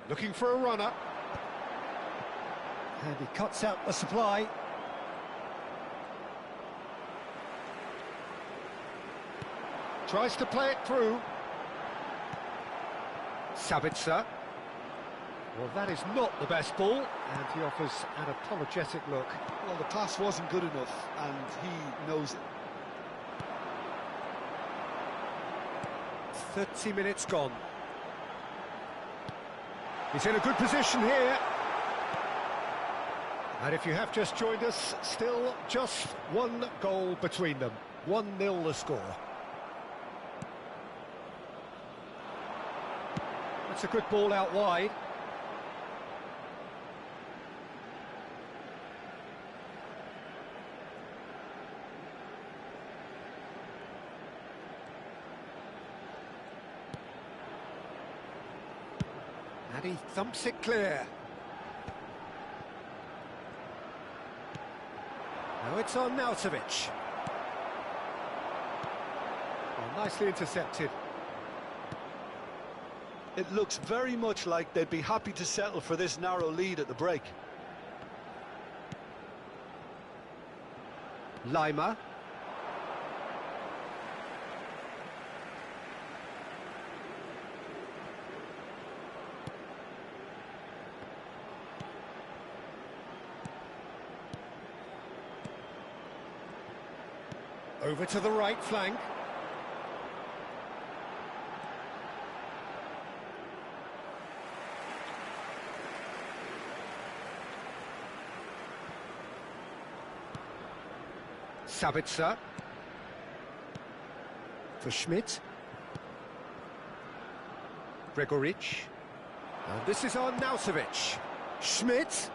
Looking for a runner. And he cuts out the supply. Tries to play it through. Sabitzer. Well, that is not the best ball, and he offers an apologetic look. Well, the pass wasn't good enough, and he knows it. 30 minutes gone. He's in a good position here. And if you have just joined us, still just one goal between them. 1-0 the score. That's a good ball out wide. And he thumps it clear. Now it's on Arnautovic. Well, nicely intercepted. It looks very much like they'd be happy to settle for this narrow lead at the break. Lima. Over to the right flank. Sabitzer. For Schmidt. Gregoric. And this is Arnautovic. Schmidt.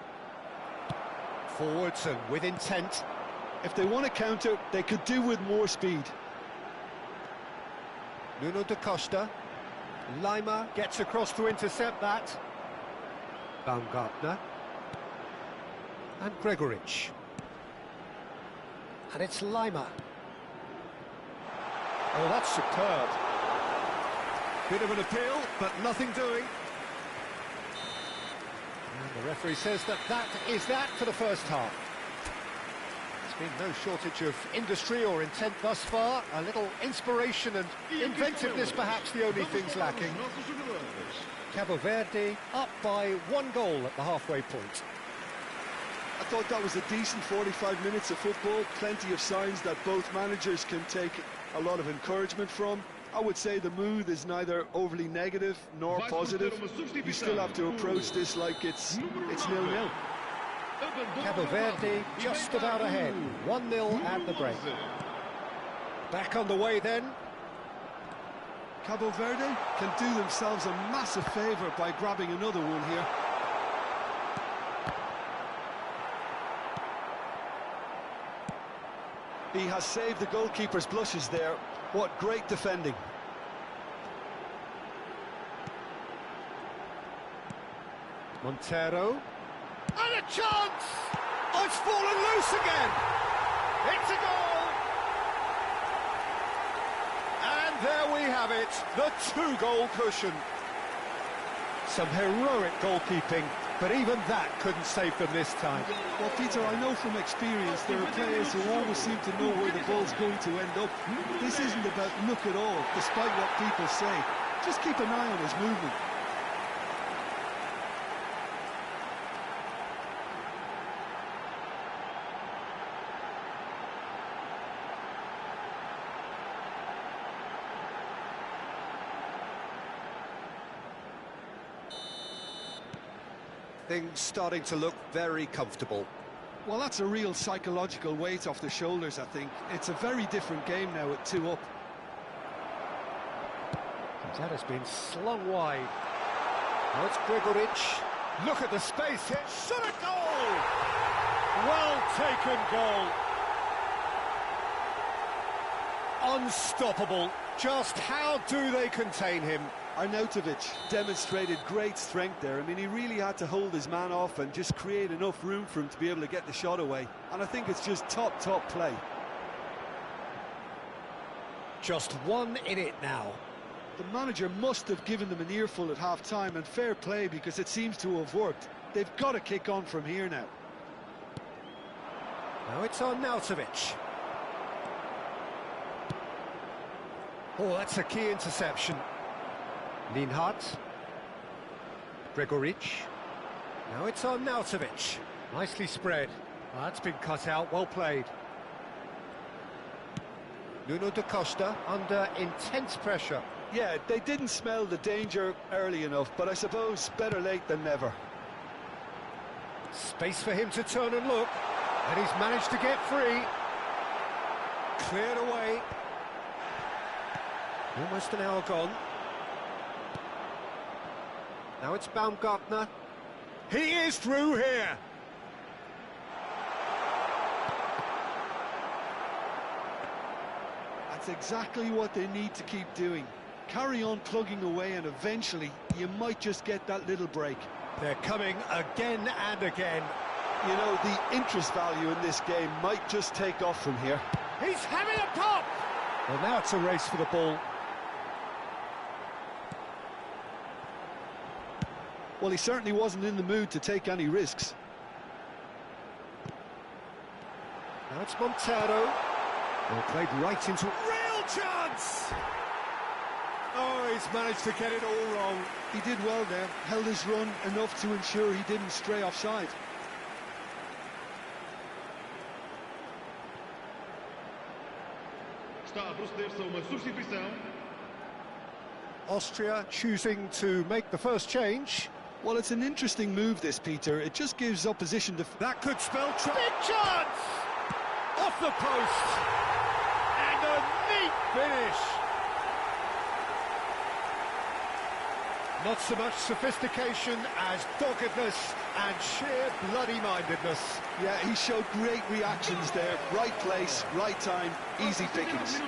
Forwards and with intent. If they want to counter, they could do with more speed. Nuno da Costa. Lima gets across to intercept that. Baumgartner. And Gregoritsch. And it's Lima. Oh, that's superb. Bit of an appeal, but nothing doing. And the referee says that is that for the first half. There's been no shortage of industry or intent thus far. A little inspiration and inventiveness perhaps the only things lacking. Cabo Verde up by 1 goal at the halfway point. I thought that was a decent 45 minutes of football. Plenty of signs that both managers can take a lot of encouragement from. I would say the mood is neither overly negative nor positive. You still have to approach this like it's 0-0. Cabo Verde just about ahead, 1-0 at the break. Back on the way then. Cabo Verde can do themselves a massive favour by grabbing another one here. He has saved the goalkeeper's blushes there. What great defending. Montero. And a chance! Oh, it's fallen loose again! It's a goal! And there we have it, the 2-goal cushion. Some heroic goalkeeping, but even that couldn't save them this time. Well, Peter, I know from experience there are players who always seem to know where the ball's going to end up. This isn't about luck at all, despite what people say. Just keep an eye on his movement. Things starting to look very comfortable. Well, that's a real psychological weight off the shoulders, I think. It's a very different game now at 2 up. That has been slung wide. Now it's Gregoritsch. Look at the space here. Shot a goal! Well taken goal. Unstoppable. Just how do they contain him? Arnautovic demonstrated great strength there. I mean, he really had to hold his man off and just create enough room for him to be able to get the shot away. And I think it's just top play. Just 1 in it now. The manager must have given them an earful at half-time, and fair play because it seems to have worked. They've got to kick on from here now. Now it's Arnautovic. Oh, that's a key interception. Lienhardt. Gregoritsch. Now it's Arnautovic. Nicely spread. Well, that's been cut out, well played. Nuno da Costa under intense pressure. Yeah, they didn't smell the danger early enough, but I suppose better late than never. Space for him to turn and look, and he's managed to get free. Cleared away. Almost an hour gone. Now it's Baumgartner. He is through here. That's exactly what they need to keep doing. Carry on plugging away and eventually you might just get that little break. They're coming again and again. You know, the interest value in this game might just take off from here. He's having a pop! Well, now it's a race for the ball. Well, he certainly wasn't in the mood to take any risks. Now it's Montero. Well, played right into... Real chance! Oh, he's managed to get it all wrong. He did well there, held his run enough to ensure he didn't stray offside. Está a proceder-se a uma substituição. Austria choosing to make the first change. Well, it's an interesting move, this, Peter. It just gives opposition... That could spell trouble. Big chance! Off the post! And a neat finish! Not so much sophistication as doggedness and sheer bloody-mindedness. Yeah, he showed great reactions there. Right place, right time, easy pickings.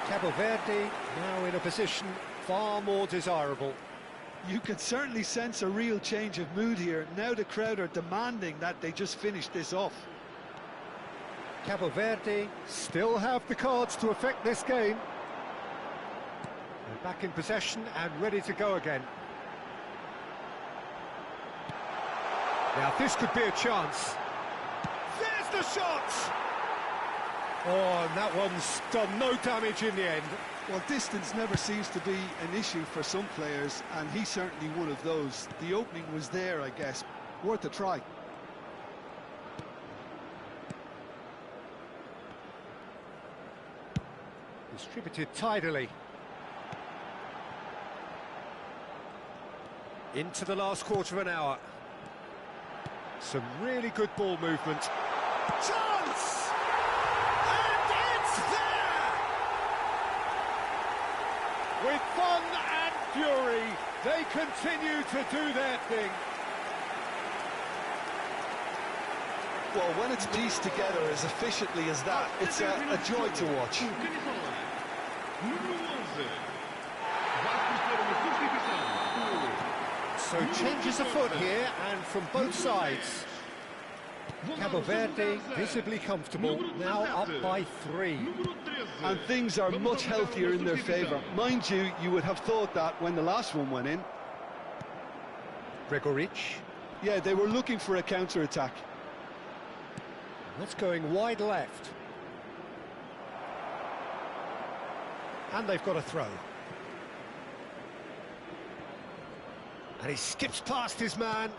Cabo Verde now in a position far more desirable. You can certainly sense a real change of mood here. Now the crowd are demanding that they just finish this off. Cabo Verde still have the cards to affect this game. They're back in possession and ready to go again. Now this could be a chance. There's the shot! Oh, and that one's done no damage in the end. Well, distance never seems to be an issue for some players, and he's certainly one of those. The opening was there, I guess. Worth a try. Distributed tidily. Into the last quarter of an hour. Some really good ball movement. Chance! And it's there! With fun and fury, they continue to do their thing. Well, when it's pieced together as efficiently as that, it's a joy to watch. So changes afoot here, and from both sides. Cabo Verde visibly comfortable, now up by 3. And things are much healthier in their favour. Mind you, you would have thought that when the last one went in. Gregoric. Yeah, they were looking for a counter-attack. That's going wide left. And they've got a throw. And he skips past his man.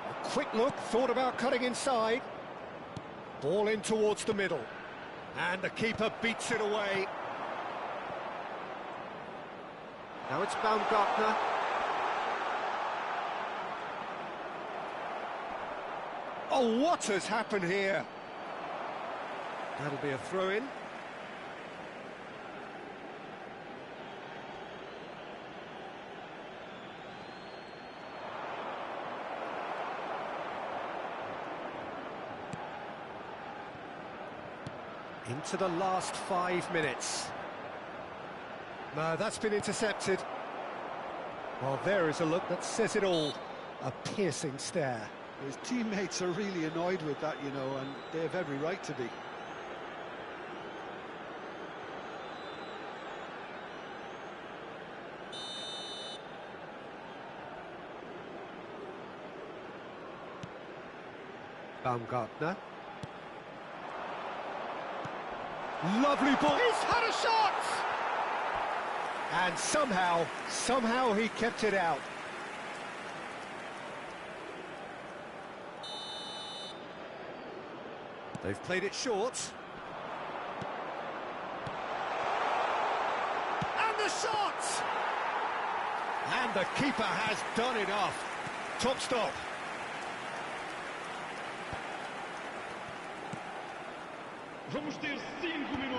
A quick look, thought about cutting inside. Ball in towards the middle. And the keeper beats it away. Now it's Baumgartner. Oh, what has happened here? That'll be a throw-in. Into the last 5 minutes. No, that's been intercepted. Well, there is a look that says it all. A piercing stare. His teammates are really annoyed with that, you know, and they have every right to be. Baumgartner. Lovely ball. He's had a shot! And somehow he kept it out. They've played it short. And the shot! And the keeper has done enough. Top stop.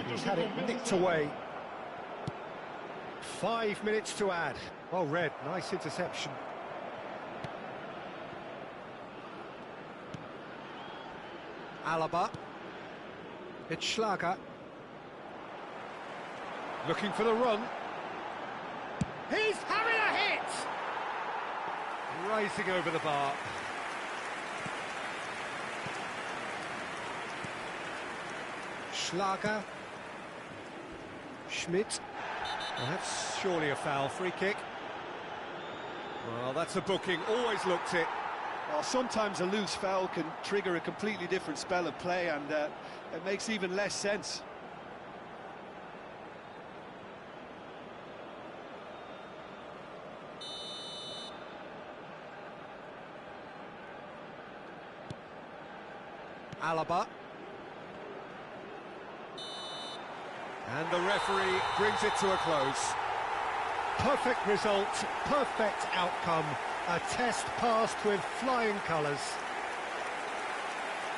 He's had it nicked away. 5 minutes to add. Well read, nice interception. Alaba. It's Schlager. Looking for the run. He's having a hit! Rising over the bar. Schlager. Schmidt. Well, that's surely a foul. Free kick. Well, that's a booking. Always looked it. Well, sometimes a loose foul can trigger a completely different spell of play, and it makes even less sense. Alaba. And the referee brings it to a close. Perfect result, perfect outcome. A test passed with flying colours.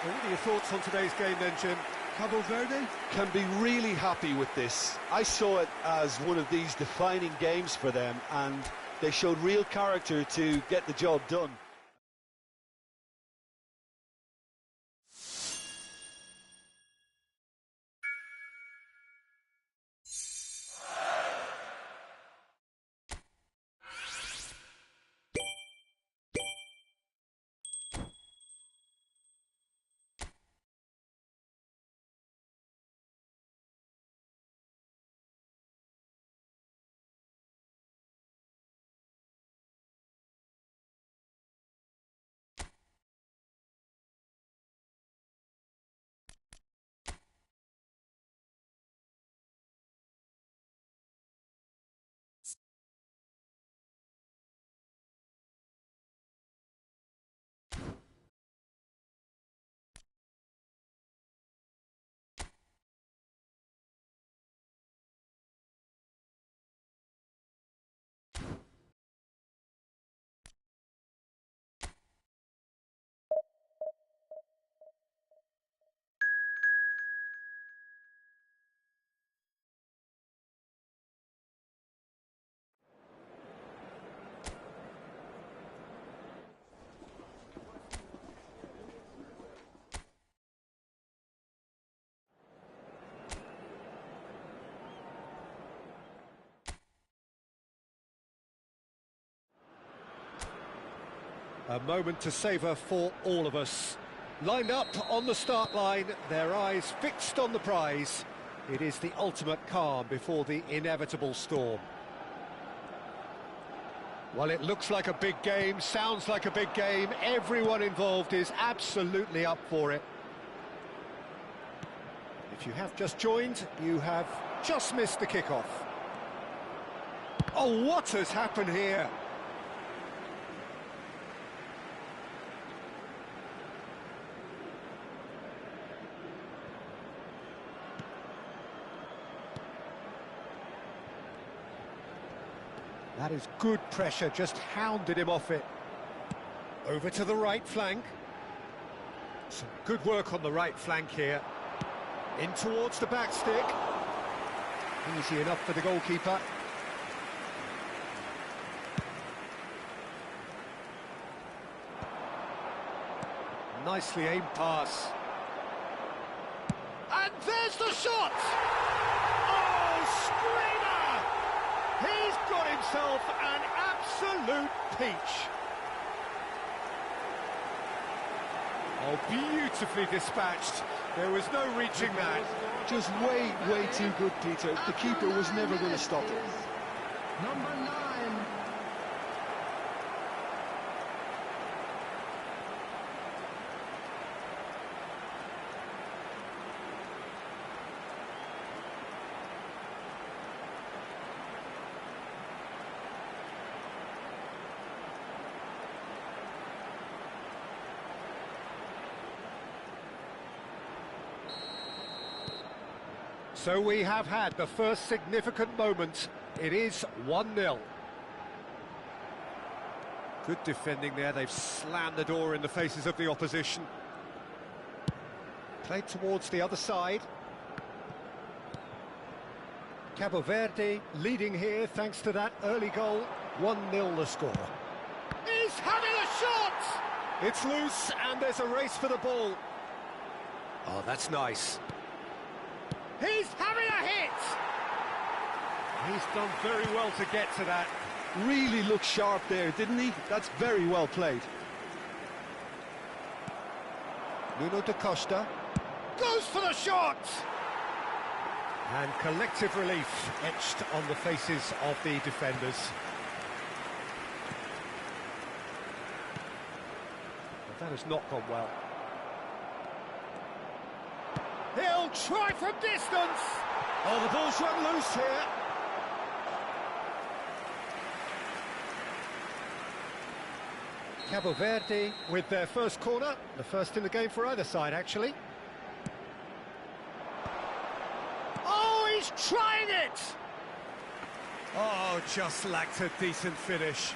What are your thoughts on today's game then, Jim? Cabo Verde can be really happy with this. I saw it as one of these defining games for them, and they showed real character to get the job done. A moment to savour for all of us. Lined up on the start line, their eyes fixed on the prize. It is the ultimate calm before the inevitable storm. Well, it looks like a big game, sounds like a big game. Everyone involved is absolutely up for it. If you have just joined, you have just missed the kickoff. Oh, what has happened here? That is good pressure, just hounded him off it. Over to the right flank. Some good work on the right flank here. In towards the back stick. Easy enough for the goalkeeper. Nicely aimed pass. And there's the shot! Oh, screamer! He's got himself an absolute peach. Oh, beautifully dispatched. There was no reaching that. Just way too good, Peter. The keeper was never going to stop it. Number 9. So we have had the first significant moment. It is 1-0. Good defending there. They've slammed the door in the faces of the opposition. Played towards the other side. Cabo Verde leading here thanks to that early goal. 1-0 the score. He's having a shot! It's loose and there's a race for the ball. Oh, that's nice. He's having a hit! He's done very well to get to that. Really looked sharp there, didn't he? That's very well played. Nuno da Costa goes for the shot! And collective relief etched on the faces of the defenders. But that has not gone well. He'll try from distance! Oh, the ball's run loose here. Cabo Verde with their first corner, the first in the game for either side, actually. Oh, he's trying it! Oh, just lacked a decent finish.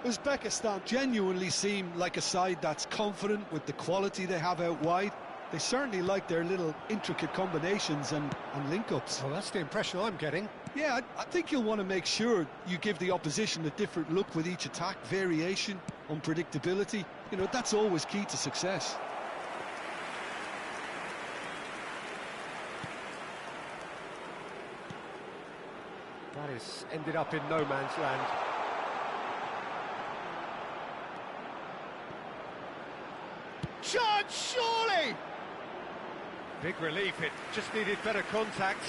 Uzbekistan genuinely seem like a side that's confident with the quality they have out wide. They certainly like their little intricate combinations and link-ups. Well, that's the impression I'm getting. Yeah, I think you'll want to make sure you give the opposition a different look with each attack. Variation, unpredictability, you know, that's always key to success. That has ended up in no man's land. Chance, surely! Big relief, it just needed better contact.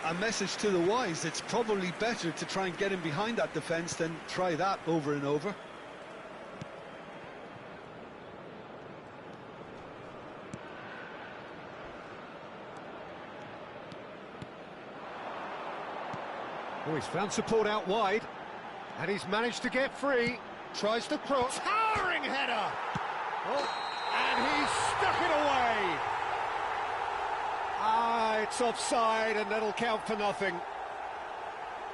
A message to the wise, it's probably better to try and get him behind that defence than try that over and over. Oh, he's found support out wide, and he's managed to get free. Tries to cross, towering header! Oh, and he's stuck it away! Ah, it's offside, and that'll count for nothing.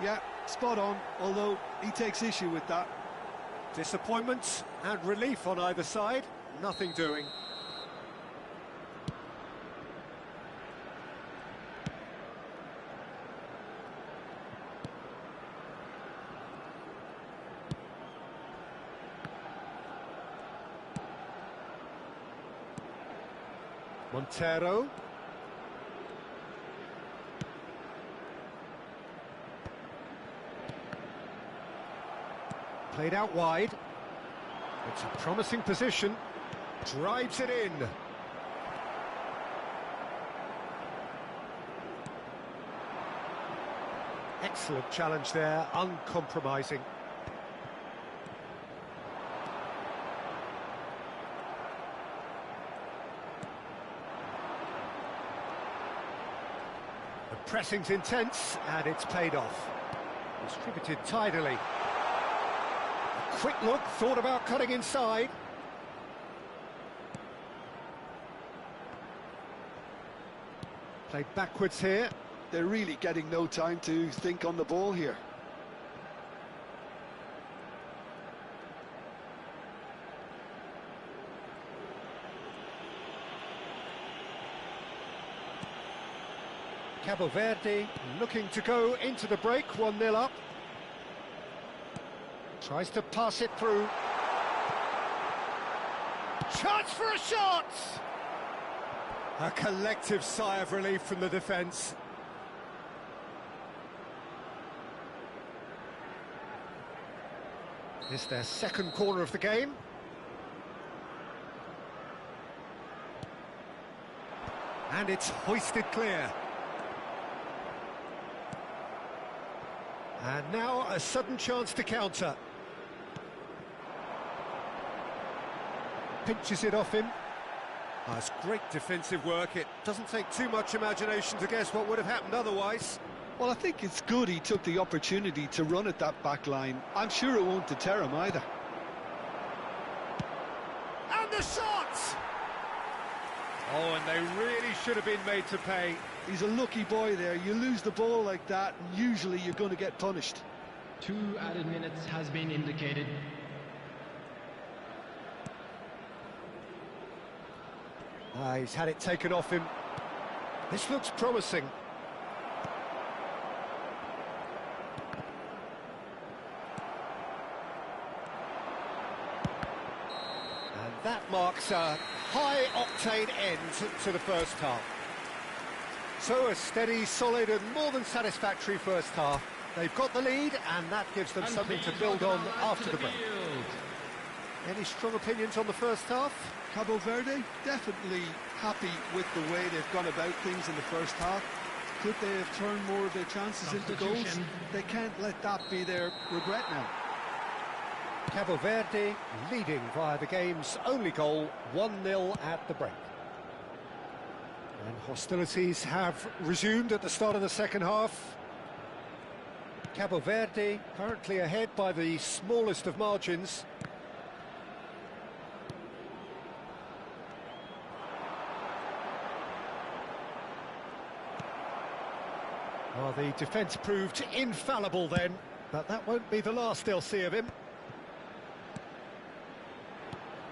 Yeah, spot on, although he takes issue with that. Disappointment and relief on either side, nothing doing. Montero. Played out wide. It's a promising position. Drives it in. Excellent challenge there, uncompromising. The pressing's intense, and it's paid off. Distributed tidily. A quick look, thought about cutting inside. Played backwards here. They're really getting no time to think on the ball here. Cabo Verde looking to go into the break, 1-0 up. Tries to pass it through. Chance for a shot! A collective sigh of relief from the defence. It's their second corner of the game. And it's hoisted clear. And now a sudden chance to counter. Pinches it off him. That's great defensive work. It doesn't take too much imagination to guess what would have happened otherwise. Well, I think it's good he took the opportunity to run at that back line. I'm sure it won't deter him either. And the shot! Oh, and they really should have been made to pay. He's a lucky boy there. You lose the ball like that, and usually you're going to get punished. 2 added minutes has been indicated. He's had it taken off him. This looks promising. And that marks a high-octane end to the first half. So a steady, solid and more than satisfactory first half. They've got the lead, and that gives them something to build on after the break. Any strong opinions on the first half? Cabo Verde, definitely happy with the way they've gone about things in the first half. Could they have turned more of their chances into goals? They can't let that be their regret now. Cabo Verde leading via the game's only goal, 1-0 at the break. And hostilities have resumed at the start of the second half. Cabo Verde currently ahead by the smallest of margins. Well, the defence proved infallible then, but that won't be the last they'll see of him.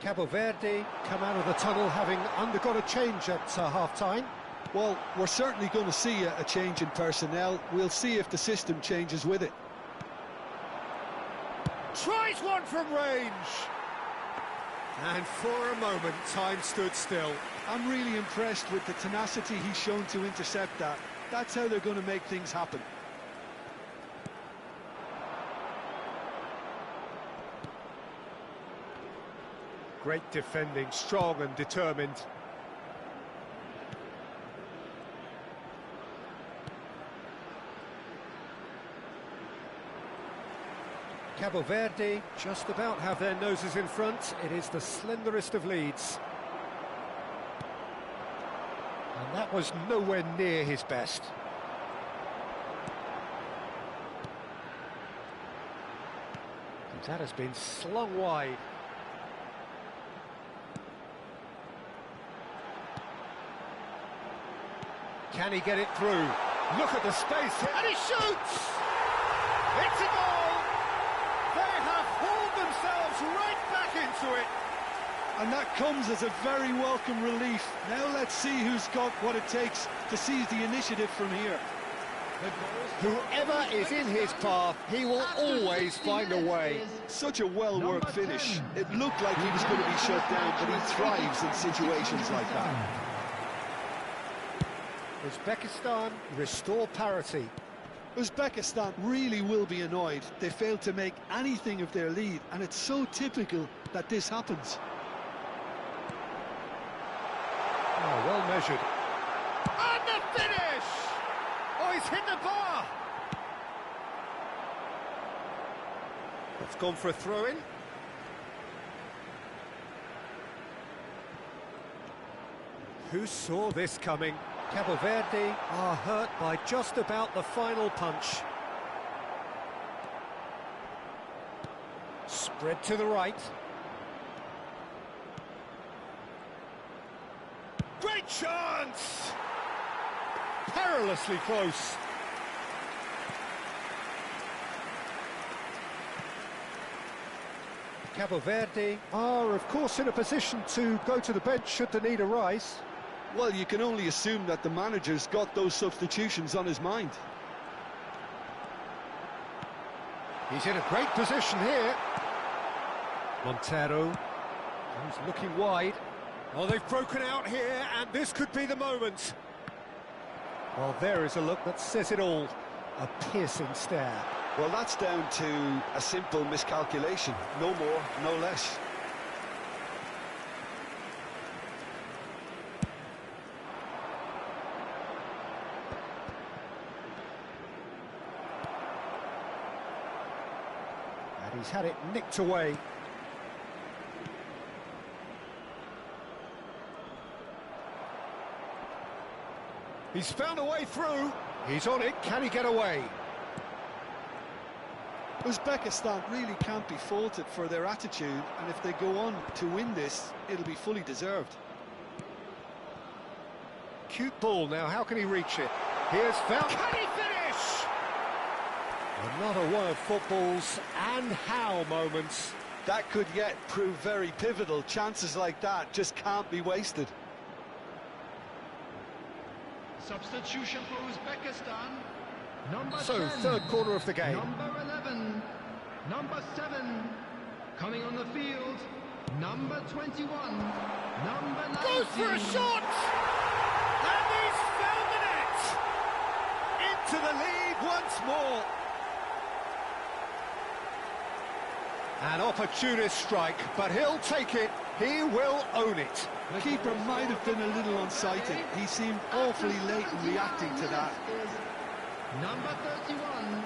Cabo Verde come out of the tunnel having undergone a change at half-time. Well, we're certainly going to see a change in personnel. We'll see if the system changes with it. Tries one from range. And for a moment, time stood still. I'm really impressed with the tenacity he's shown to intercept that. That's how they're going to make things happen. Great defending, strong and determined. Cabo Verde just about have their noses in front. It is the slenderest of leads. And that was nowhere near his best. That has been slung wide. Can he get it through? Look at the space, and he shoots! It's a goal! They have hauled themselves right back into it. And that comes as a very welcome relief. Now let's see who's got what it takes to seize the initiative from here. Whoever is in his path, he will always find a way. Such a well-worked finish. It looked like he was going to be shut down, but he thrives in situations like that. Uzbekistan restore parity. Uzbekistan really will be annoyed. They failed to make anything of their lead, and it's so typical that this happens. Oh, well measured. And the finish! Oh, he's hit the bar! It's gone for a throw-in. Who saw this coming? Cabo Verde are hurt by just about the final punch. Spread to the right. Great chance! Perilously close. Cabo Verde are, of course, in a position to go to the bench should the need arise. Well, you can only assume that the manager's got those substitutions on his mind. He's in a great position here. Montero, who's looking wide. Oh, they've broken out here, and this could be the moment. Well, there is a look that says it all. A piercing stare. Well, that's down to a simple miscalculation. No more, no less. And he's had it nicked away. He's found a way through. He's on it. Can he get away? Uzbekistan really can't be faulted for their attitude, and if they go on to win this, it'll be fully deserved. Cute ball now. How can he reach it? Here's found. Can he finish? Another one of football's and how moments. That could yet prove very pivotal. Chances like that just can't be wasted. Substitution for Uzbekistan. Number So, 10, third quarter of the game. Number 11, number 7, coming on the field, number 21, number 19. Goes for a shot! And he's found the net! Into the lead once more. An opportunist strike, but he'll take it. He will own it. The keeper might have been a little unsighted. He seemed awfully late in reacting to that. Number 31.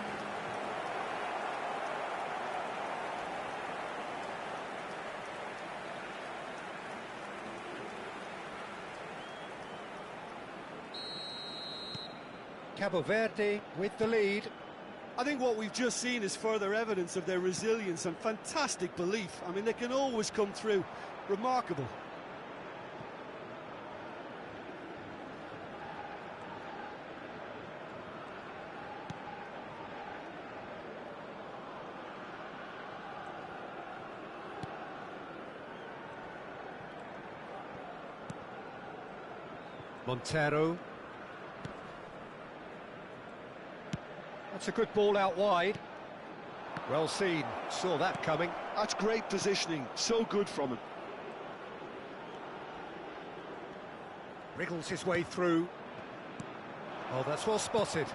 Cabo Verde with the lead. I think what we've just seen is further evidence of their resilience and fantastic belief. I mean, they can always come through. Remarkable. Montero. That's a good ball out wide. Well seen, saw that coming. That's great positioning, so good from him. Wriggles his way through. Oh, that's well spotted.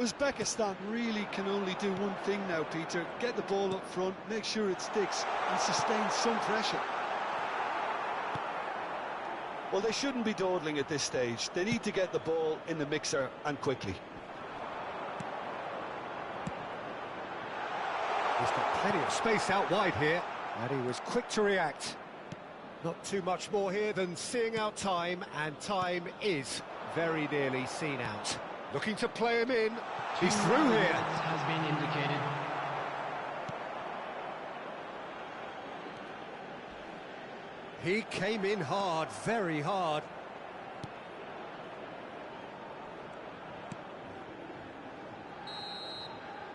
Uzbekistan really can only do one thing now, Peter. Get the ball up front, make sure it sticks, and sustain some pressure. Well, they shouldn't be dawdling at this stage. They need to get the ball in the mixer, and quickly. He's got plenty of space out wide here, and he was quick to react. Not too much more here than seeing out time, and time is very nearly seen out. Looking to play him in. He's through here. Has been indicated. He came in hard, very hard.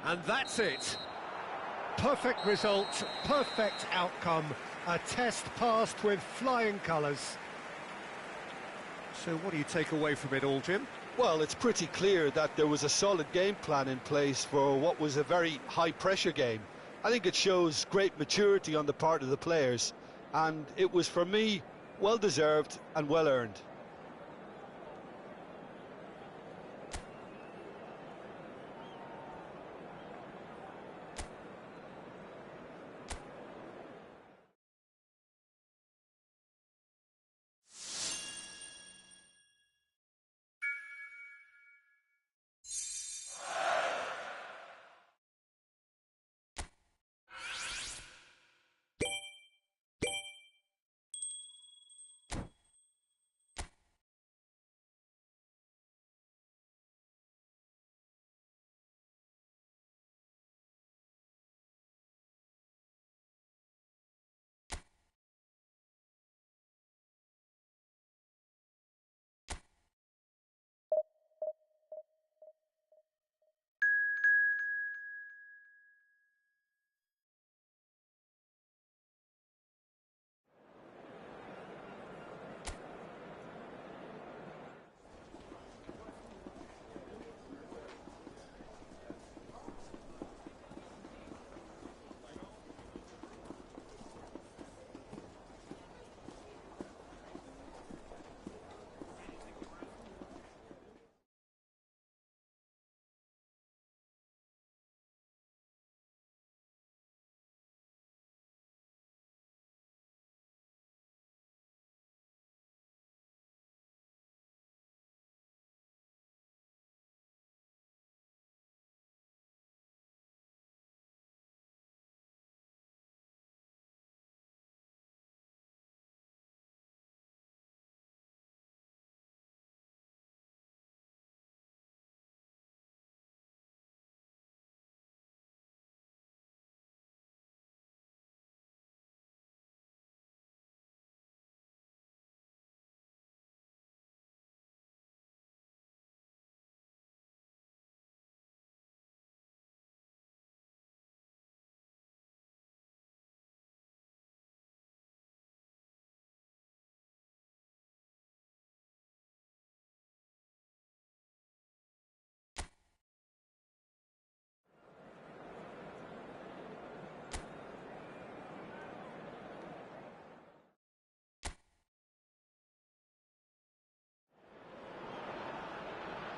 And that's it. Perfect result, perfect outcome. A test passed with flying colours. So what do you take away from it all, Jim? Well, it's pretty clear that there was a solid game plan in place for what was a very high-pressure game. I think it shows great maturity on the part of the players, and it was, for me, well-deserved and well-earned.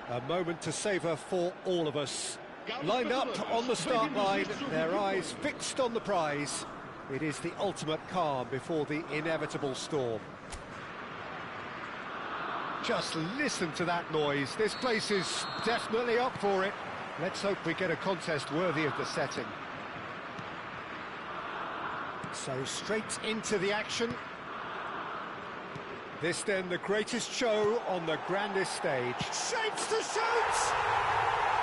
A moment to savour for all of us. Lined up on the start line, their eyes fixed on the prize. It is the ultimate calm before the inevitable storm. Just listen to that noise. This place is definitely up for it. Let's hope we get a contest worthy of the setting. So straight into the action. This then the greatest show on the grandest stage. Shapes to shoot!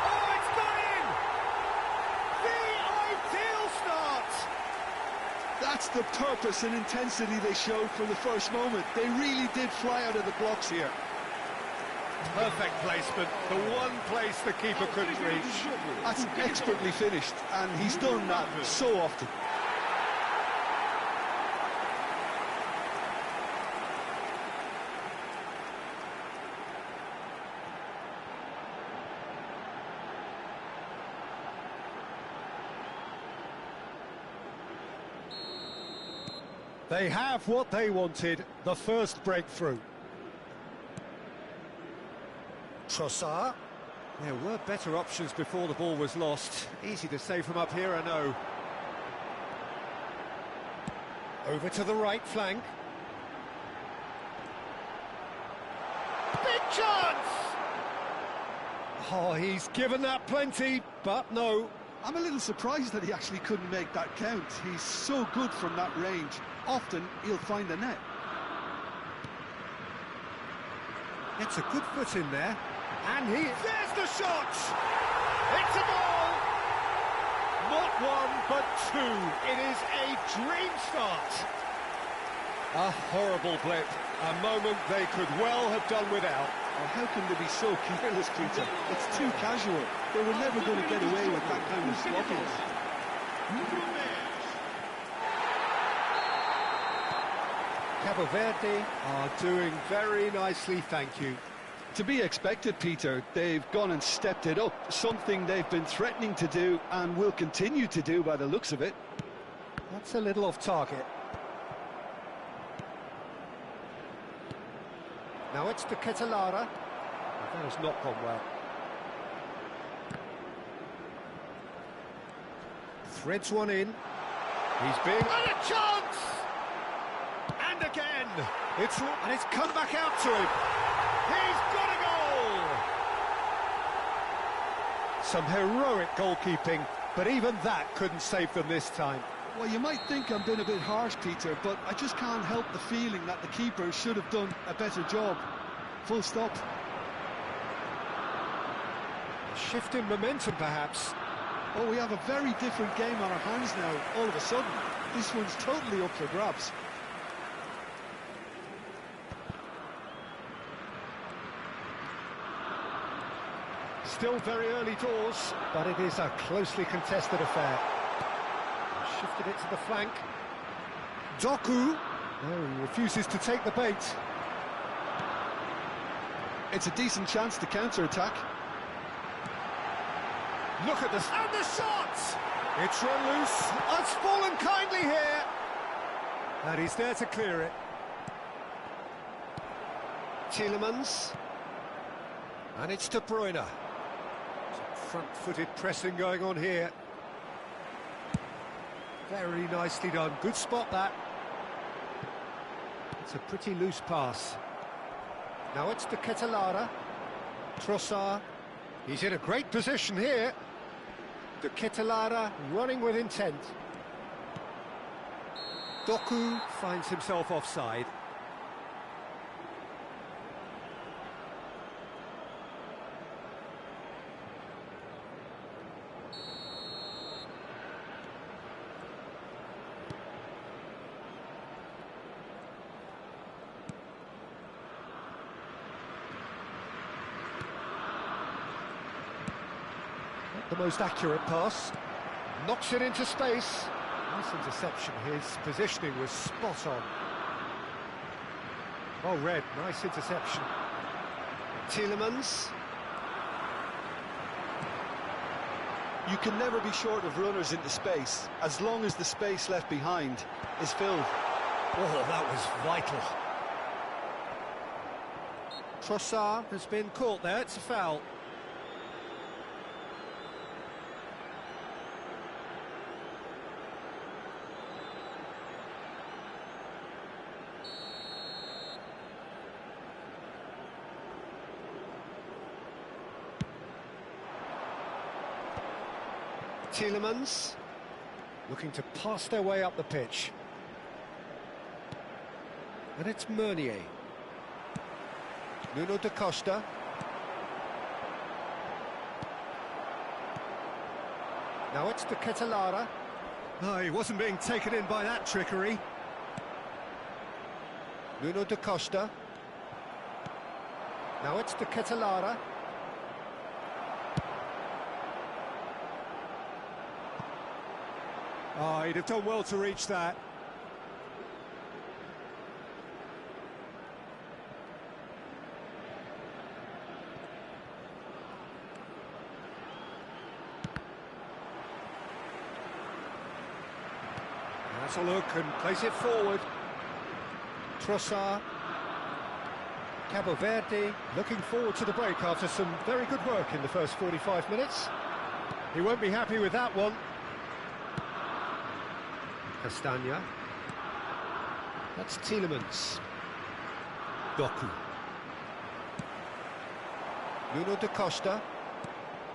Oh, it's gone in! The ideal start! That's the purpose and intensity they showed from the first moment. They really did fly out of the blocks here. Perfect placement, the one place the keeper couldn't reach. That's expertly finished, and he's done that so often. They have what they wanted, the first breakthrough. Trossard. There were better options before the ball was lost. Easy to save from up here, I know. Over to the right flank. Big chance! Oh, he's given that plenty, but no. I'm a little surprised that he actually couldn't make that count. He's so good from that range. Often, he'll find the net. Gets a good foot in there. And there's the shot! It's a goal! Not one, but two. It is a dream start. A horrible blip. A moment they could well have done without. Oh, how can they be so careless, Peter? It's too casual. They were never going to get away with that kind of sloppiness. Cabo Verde are doing very nicely, thank you. To be expected, Peter. They've gone and stepped it up, something they've been threatening to do and will continue to do by the looks of it. That's a little off target. Now it's to Ketelara. That has not gone well. Threads one in. He's being... And a chance! And again! It's come back out to him. He's got a goal! Some heroic goalkeeping, but even that couldn't save them this time. Well, you might think I'm being a bit harsh, Peter, but I just can't help the feeling that the keeper should have done a better job. Full stop. A shift in momentum, perhaps. Oh, we have a very different game on our hands now, all of a sudden. This one's totally up for grabs. Still very early doors, but it is a closely contested affair. Shifted it to the flank. Doku. No, he refuses to take the bait. It's a decent chance to counter-attack. Look at this. And the shot! It's run loose. It's fallen kindly here. And he's there to clear it. Tielemans. And it's De Bruyne. Some front-footed pressing going on here. Very nicely done. Good spot, that. It's a pretty loose pass. Now it's to Ketelara. Trossard. He's in a great position here. De Ketelara running with intent. Doku finds himself offside. The most accurate pass. Knocks it into space. Nice interception. His positioning was spot on. Well read. Nice interception. Tielemans. You can never be short of runners into space, as long as the space left behind is filled. Oh, that was vital. Trossard has been caught there. It's a foul. Tielemans looking to pass their way up the pitch. And it's Meunier. Nuno da Costa. Now it's to Ketelara. No, he wasn't being taken in by that trickery. Nuno da Costa. Now it's to Ketelara. Oh, he'd have done well to reach that. That's a look and place it forward. Trossard. Cabo Verde looking forward to the break after some very good work in the first 45 minutes. He won't be happy with that one. Castagna. That's Tielemans. Doku. Nuno da Costa.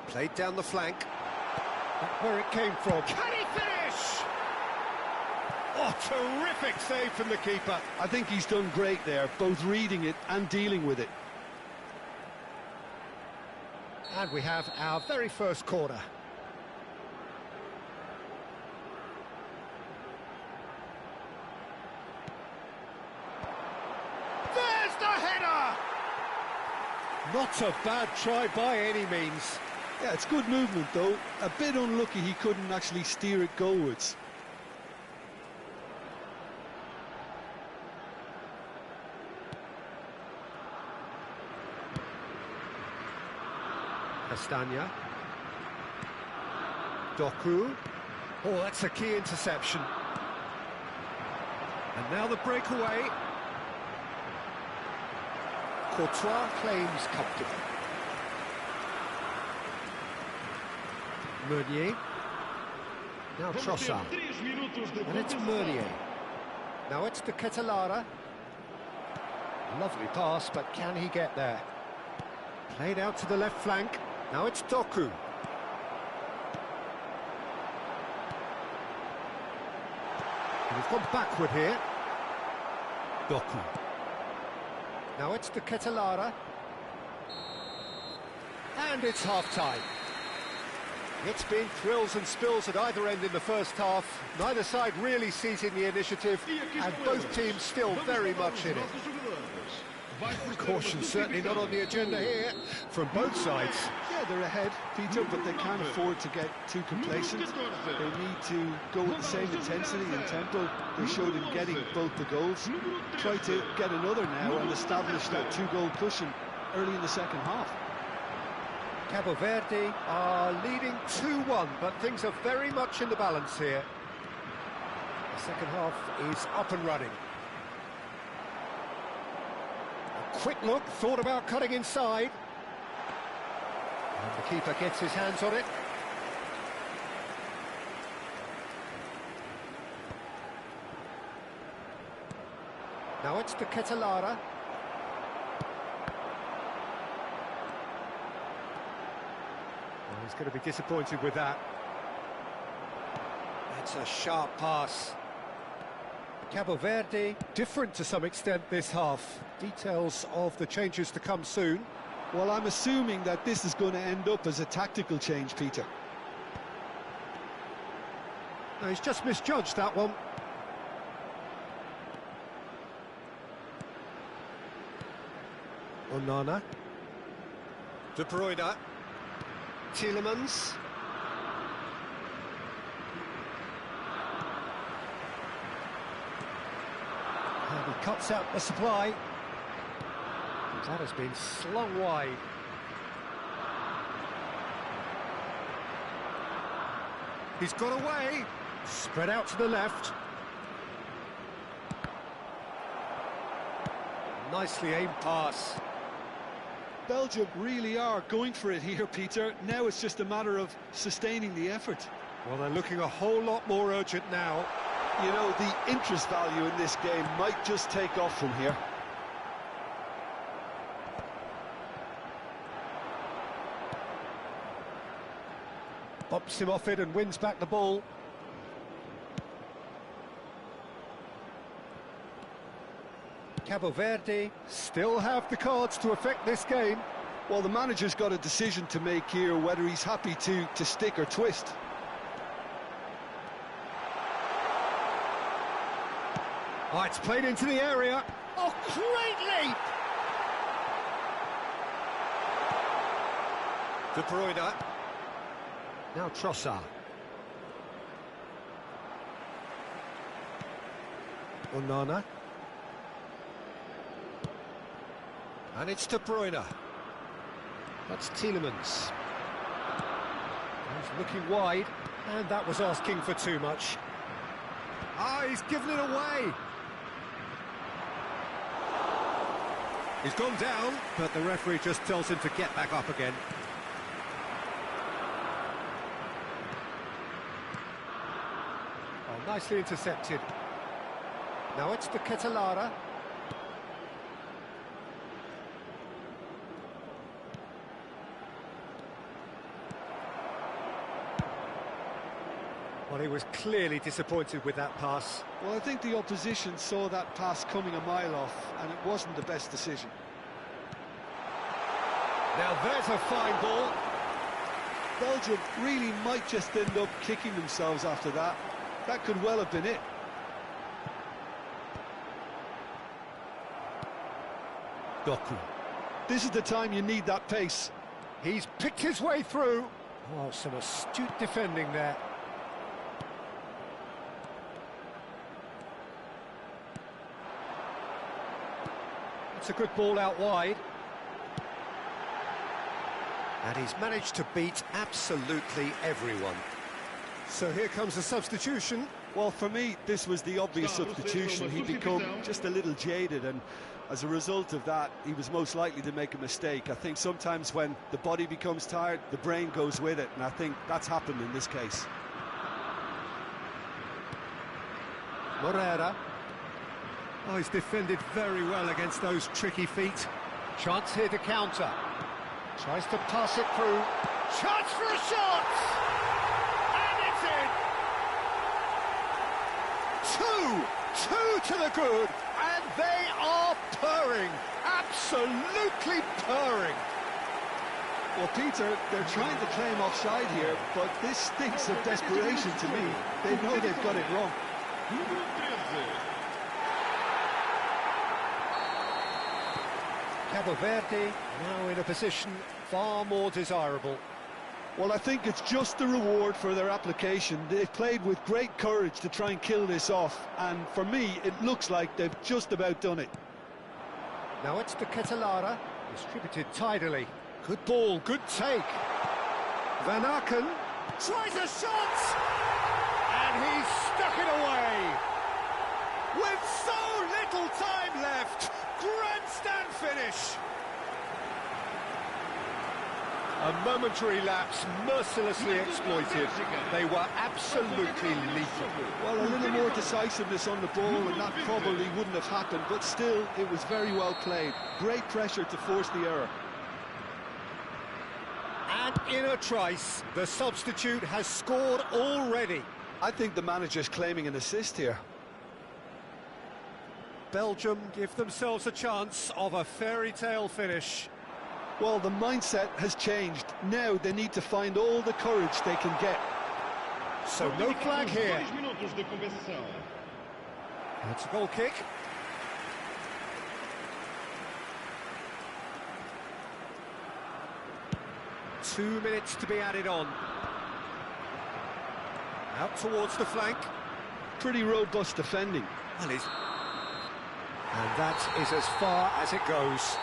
Played down the flank. That's where it came from. Can he finish? Oh, terrific save from the keeper. I think he's done great there, both reading it and dealing with it. And we have our very first corner. There's the header! Not a bad try by any means. Yeah, it's good movement though. A bit unlucky he couldn't actually steer it goalwards. Castagna. Doku. Oh, that's a key interception. And now the breakaway. Courtois claims comfortable. Meunier. Now Trossard. And it's Meunier. Now it's to Ketelara. Lovely pass, but can he get there? Played out to the left flank. Now it's Doku. And he's gone backward here. Doku. Now it's to Ketelara. And it's half-time. It's been thrills and spills at either end in the first half. Neither side really seizing the initiative, and both teams still very much in it. Caution certainly not on the agenda here from both sides. Yeah, they're ahead, Peter, but they can't afford to get too complacent. They need to go with the same intensity and tempo they showed in getting both the goals. Try to get another now and establish that two-goal cushion early in the second half. Cabo Verde are leading 2-1, but things are very much in the balance here. The second half is up and running. A quick look, thought about cutting inside. And the keeper gets his hands on it. Now it's to Ketelara. He's going to be disappointed with that. That's a sharp pass. Cabo Verde, different to some extent this half. Details of the changes to come soon. Well, I'm assuming that this is going to end up as a tactical change, Peter. No, he's just misjudged that one. Onana. De Bruyne. Tielemans. And he cuts out the supply. That has been slung wide. He's got away. Spread out to the left. Nicely aimed pass. Belgium really are going for it here, Peter. Now it's just a matter of sustaining the effort. Well, they're looking a whole lot more urgent now. You know, the interest value in this game might just take off from here. Bops him off it and wins back the ball. Cabo Verde still have the cards to affect this game. Well, the manager's got a decision to make here, whether he's happy to stick or twist. Oh, it's played into the area. Oh, great leap! De Bruyne. Now Trossard. Onana. And it's De Bruyne. That's Tielemans. He's looking wide, and that was asking for too much. Ah, he's given it away. He's gone down, but the referee just tells him to get back up again. Oh, nicely intercepted. Now it's the Catalara. Well, he was clearly disappointed with that pass. Well, I think the opposition saw that pass coming a mile off, and it wasn't the best decision. Now there's a fine ball. Belgium really might just end up kicking themselves after that. That could well have been it. Doku. This is the time you need that pace. He's picked his way through. Oh, some astute defending there. It's a good ball out wide. And he's managed to beat absolutely everyone. So here comes a substitution. Well, for me, this was the obvious substitution. He'd become just a little jaded, and as a result of that, he was most likely to make a mistake. I think sometimes when the body becomes tired, the brain goes with it, and I think that's happened in this case. Morera. Oh, he's defended very well against those tricky feet. Chance here to counter. Tries to pass it through. Chance for a shot! And it's in! Two to the good, and they are purring. Absolutely purring. Well, Peter, they're trying to claim offside here, but this stinks of desperation to me. They know they've got it wrong. Cabo Verde now in a position far more desirable. Well, I think it's just the reward for their application. They've played with great courage to try and kill this off, and for me, it looks like they've just about done it. Now it's the Catalara, distributed tidily. Good ball, good take. Van Aken tries a shot, and he's stuck it away. With so little time left, grandstand finish. A momentary lapse, mercilessly exploited. They were absolutely lethal. Well, a little more decisiveness on the ball, and that probably wouldn't have happened, but still, it was very well played. Great pressure to force the error. And in a trice, the substitute has scored already. I think the manager's claiming an assist here. Belgium give themselves a chance of a fairy tale finish. Well, the mindset has changed. Now they need to find all the courage they can get. So no flag here. That's a goal kick. Two minutes to be added on. Out towards the flank. Pretty robust defending. Well, and that is as far as it goes.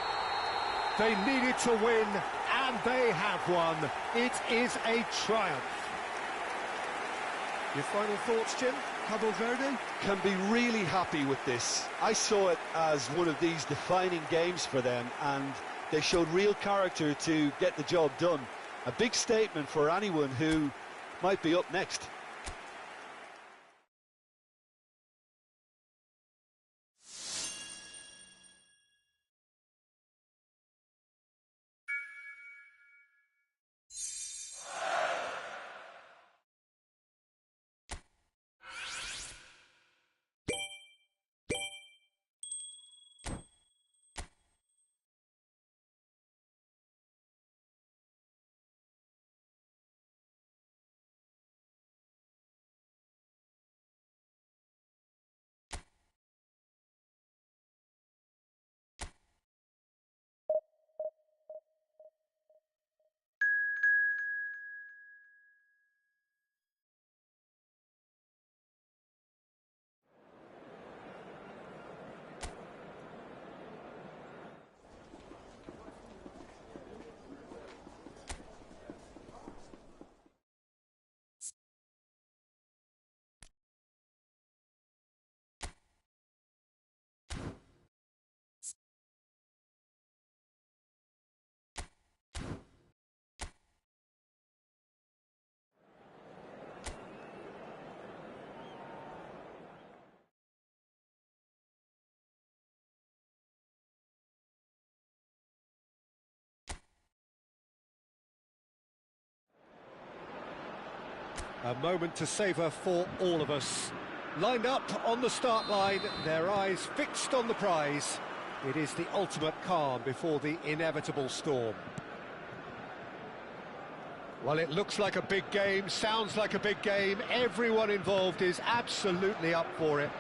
They needed to win, and they have won. It is a triumph. Your final thoughts, Jim? Cabo Verde can be really happy with this. I saw it as one of these defining games for them, and they showed real character to get the job done. A big statement for anyone who might be up next. A moment to savour for all of us. Lined up on the start line, their eyes fixed on the prize. It is the ultimate calm before the inevitable storm. Well, it looks like a big game, sounds like a big game. Everyone involved is absolutely up for it.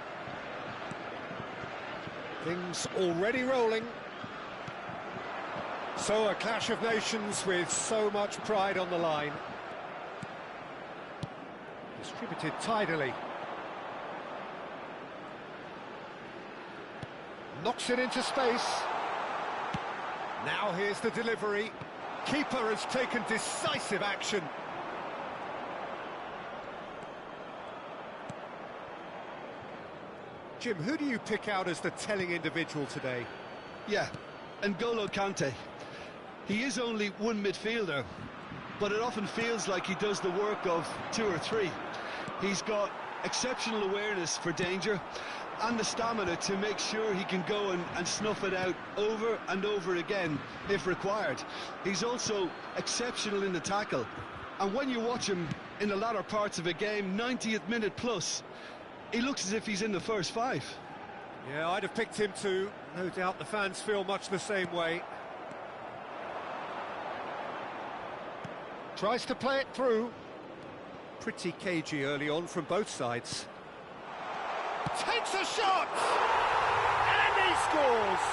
Things already rolling. So a clash of nations with so much pride on the line. Distributed tidily. Knocks it into space. Now here's the delivery. Keeper has taken decisive action. Jim, who do you pick out as the telling individual today? Yeah, N'Golo Kante. He is only one midfielder, but it often feels like he does the work of two or three. He's got exceptional awareness for danger and the stamina to make sure he can go and snuff it out over and over again if required. He's also exceptional in the tackle, and when you watch him in the latter parts of a game, 90th minute plus, he looks as if he's in the first five. Yeah, I'd have picked him too. No doubt the fans feel much the same way. Tries to play it through. Pretty cagey early on from both sides. Takes a shot! And he scores!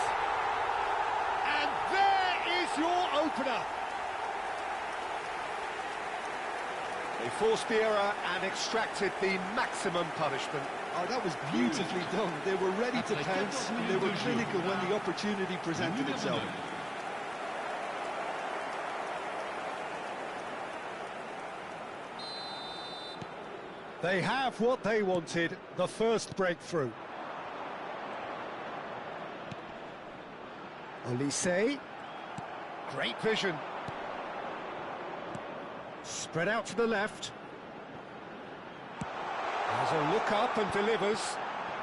And there is your opener. They forced the error and extracted the maximum punishment. Oh, that was beautifully done. They were ready to pounce, and they were clinical when the opportunity presented itself. They have what they wanted, the first breakthrough. Olise. Great vision. Spread out to the left. Has a look up and delivers.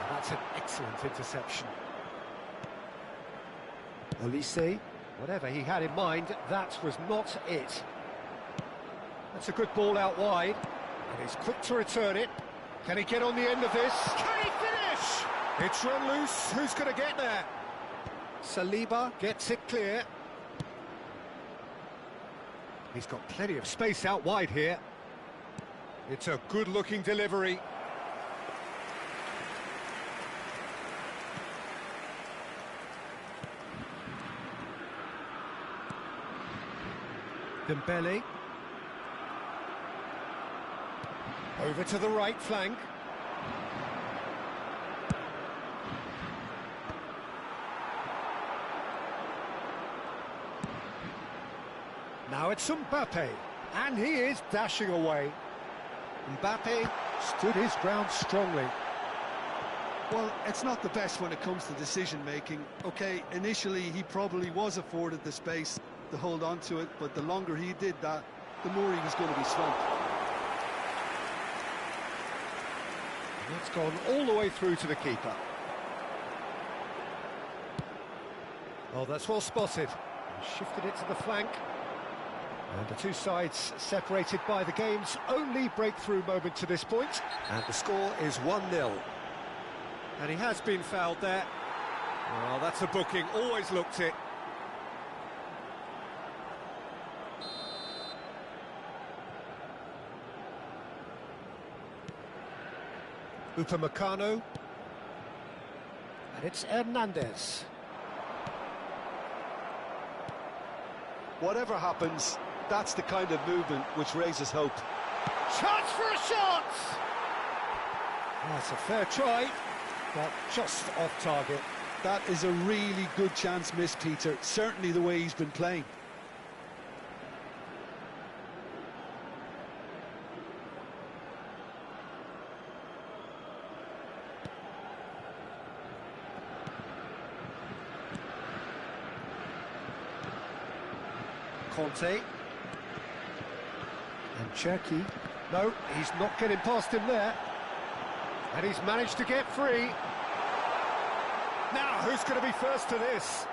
That's an excellent interception. Olise, whatever he had in mind, that was not it. That's a good ball out wide. And he's quick to return it. Can he get on the end of this? Can he finish? It's run loose. Who's going to get there? Saliba gets it clear. He's got plenty of space out wide here. It's a good-looking delivery. Dembele. Over to the right flank. Now it's Mbappe, and he is dashing away. Mbappe stood his ground strongly. Well, it's not the best when it comes to decision-making. OK, initially he probably was afforded the space to hold on to it, but the longer he did that, the more he was going to be swamped. It's gone all the way through to the keeper. Oh, that's well spotted. Shifted it to the flank. And the two sides separated by the game's only breakthrough moment to this point. And the score is 1-0. And he has been fouled there. Well, that's a booking. Always looked it. Upamecano. And it's Hernandez. Whatever happens, that's the kind of movement which raises hope. Chance for a shot! That's a fair try, but just off target. That is a really good chance missed, Peter. Certainly the way he's been playing. Conte. And Cherki. No, he's not getting past him there. And he's managed to get free. Now, who's going to be first to this?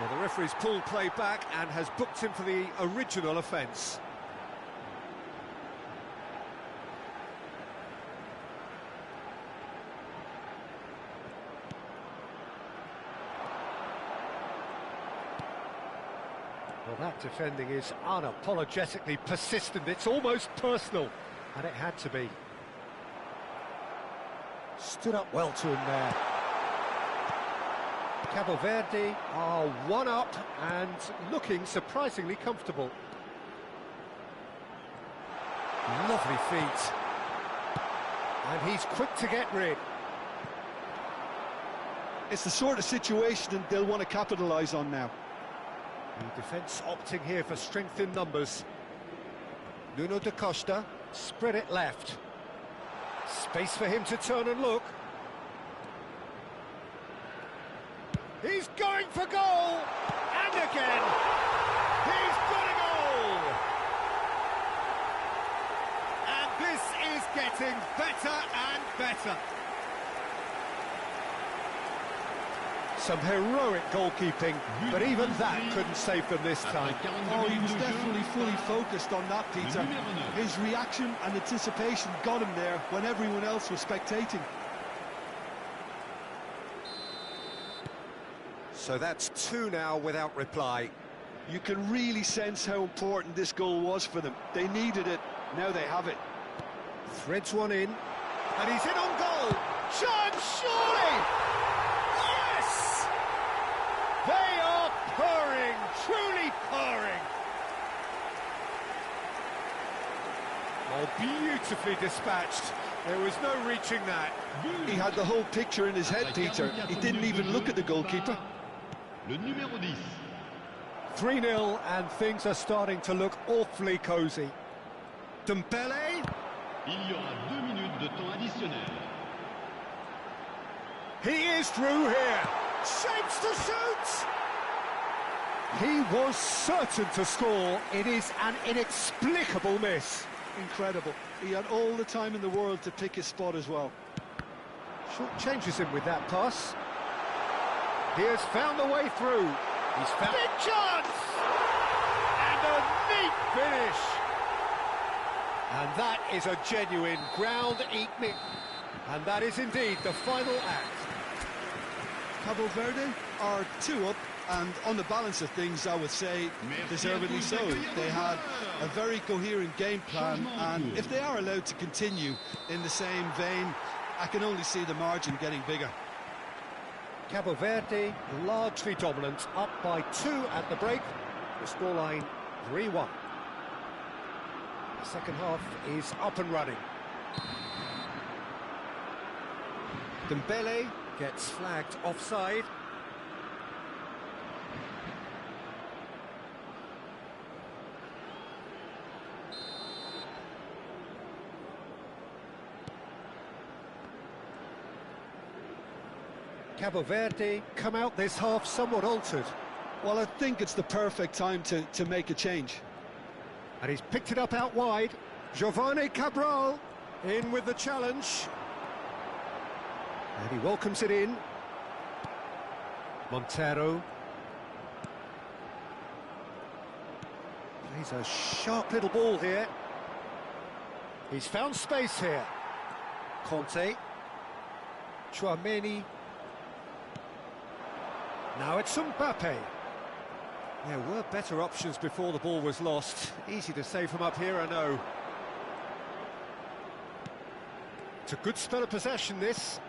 Well, the referee's pulled play back and has booked him for the original offence. Well, that defending is unapologetically persistent. It's almost personal, and it had to be. Stood up well to him there. Cabo Verde are one up and looking surprisingly comfortable. Lovely feet. And he's quick to get rid. It's the sort of situation they'll want to capitalise on now. The defence opting here for strength in numbers. Nuno da Costa spread it left. Space for him to turn and look. He's going for goal! And again! He's got a goal! And this is getting better and better. Some heroic goalkeeping, but even that couldn't save them this time. Oh, he was definitely fully focused on that, Peter. His reaction and anticipation got him there when everyone else was spectating. So that's two now without reply. You can really sense how important this goal was for them. They needed it, now they have it. Threads one in, and he's in on goal! Chance, surely! Yes! They are purring, truly purring! Oh, beautifully dispatched. There was no reaching that. He had the whole picture in his head, Peter. He didn't even look at the goalkeeper. Le numéro 10. 3-0, and things are starting to look awfully cosy. Dembele. Il y aura 2 minutes de temps additionnel. He is through here. Shapes to shoot. He was certain to score. It is an inexplicable miss. Incredible. He had all the time in the world to pick his spot as well. Short changes him with that pass. He has found the way through. He's found... Big chance! And a neat finish. And that is a genuine ground-eating. And that is indeed the final act. Cabo Verde are 2 up, and on the balance of things, I would say, deservedly so. They had a very coherent game plan, and if they are allowed to continue in the same vein, I can only see the margin getting bigger. Cabo Verde largely dominant, up by 2 at the break. The scoreline 3-1. The second half is up and running. Dembele gets flagged offside. Cabo Verde come out this half somewhat altered. Well, I think it's the perfect time to make a change. And he's picked it up out wide. Giovanni Cabral in with the challenge. And he welcomes it in. Montero. Plays a sharp little ball here. He's found space here. Conte. Chouameni. Now it's Mbappe. There were better options before the ball was lost. Easy to say from up here, I know. It's a good spell of possession, this.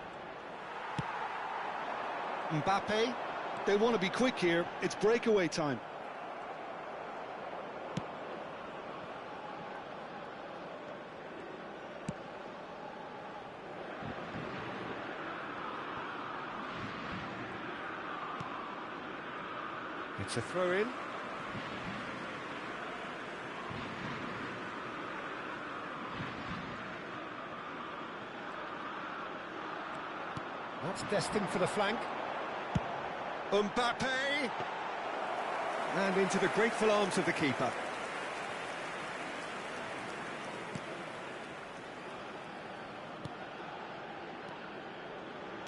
Mbappe. They want to be quick here. It's breakaway time. It's a throw-in. That's destined for the flank. Mbappe! And into the grateful arms of the keeper.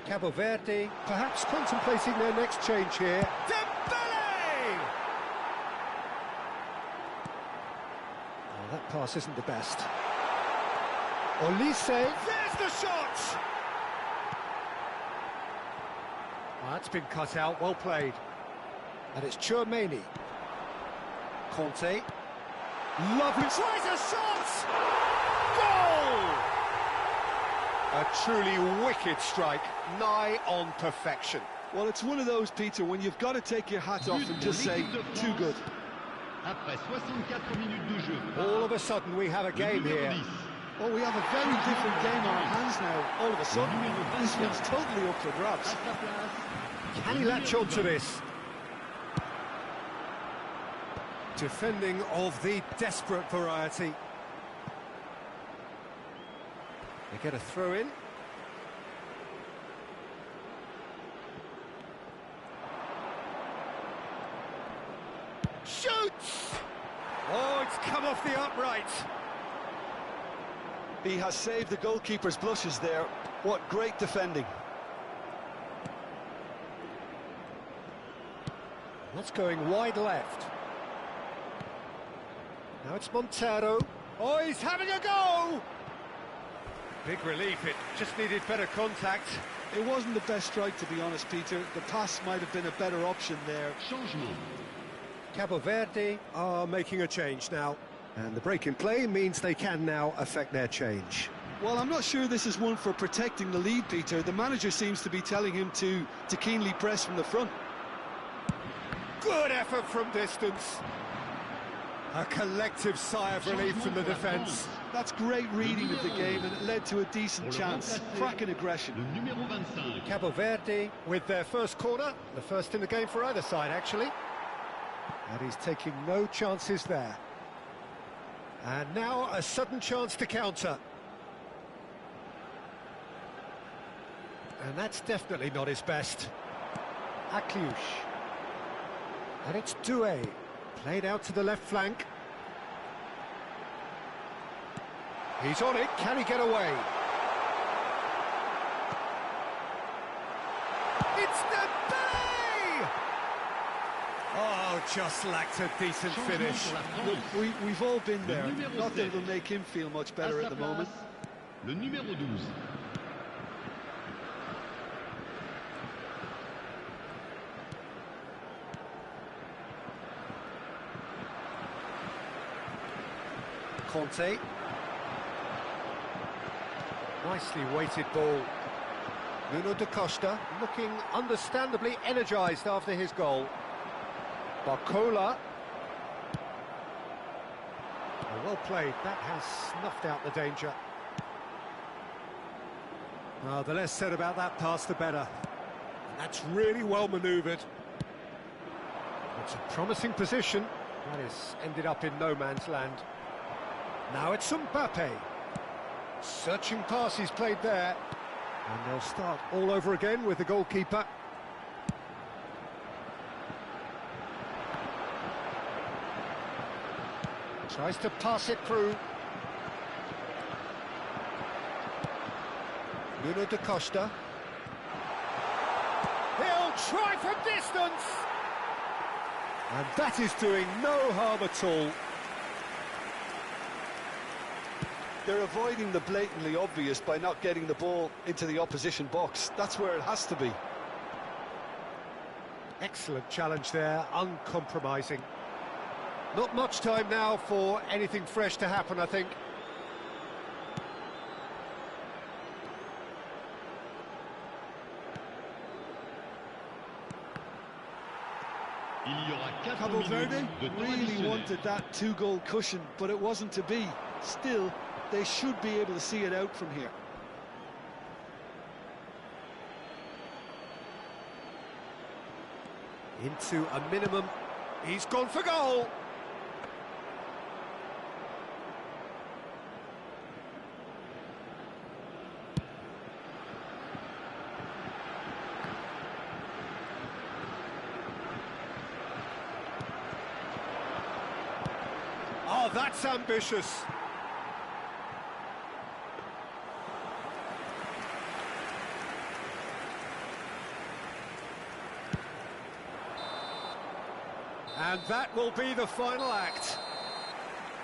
Cabo Verde perhaps contemplating their next change here. Dembele! pass isn't the best. Olise, there's the shot! Well, that's been cut out, well played. And it's Chouameni. Conte. Lovely, tries a shot! Goal! A truly wicked strike, nigh on perfection. Well, it's one of those, Peter, when you've got to take your hat off and just say, too good. Après 64 minutes de jeu. All of a sudden we have a game here. Well, we have a very different game on our hands now. All of a sudden, this one's totally up for grabs. Can he latch on to this? Defending of the desperate variety. They get a throw in. Shoots! Oh, it's come off the upright. He has saved the goalkeeper's blushes there. What great defending. That's going wide left. Now it's Montero. Oh, he's having a go! Big relief, it just needed better contact. It wasn't the best strike, to be honest, Peter. The pass might have been a better option there. Changement. Cabo Verde are making a change now. And the break in play means they can now affect their change. Well, I'm not sure this is one for protecting the lead, Peter. The manager seems to be telling him to keenly press from the front. Good effort from distance. A collective sigh of relief from the defence. That's great reading of the game, and it led to a decent chance. Cracking aggression. Le numéro 25. Cabo Verde with their first corner, the first in the game for either side, actually. And he's taking no chances there. And now a sudden chance to counter. And that's definitely not his best. Akliouche. And it's Doué. Played out to the left flank. He's on it. Can he get away? It's Dembele! Oh, just lacked a decent finish. We've all been there. Not that it'll make him feel much better at the moment. Le numéro 12. Conte. Nicely weighted ball. Nuno da Costa looking understandably energised after his goal. Barcola. Well played, that has snuffed out the danger. Well, the less said about that pass, the better. And that's really well manoeuvred. It's a promising position. That has ended up in no man's land. Now it's Mbappe. Searching pass he's played there. And they'll start all over again with the goalkeeper. Tries to pass it through. Nuno da Costa. He'll try from distance! And that is doing no harm at all. They're avoiding the blatantly obvious by not getting the ball into the opposition box. That's where it has to be. Excellent challenge there, uncompromising. Not much time now for anything fresh to happen, I think. Cabo Verde really wanted that two-goal cushion, but it wasn't to be. Still, they should be able to see it out from here. Into a minimum. He's gone for goal. Oh, that's ambitious. And that will be the final act.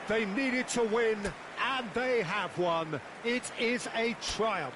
They needed to win, and they have won. It is a triumph.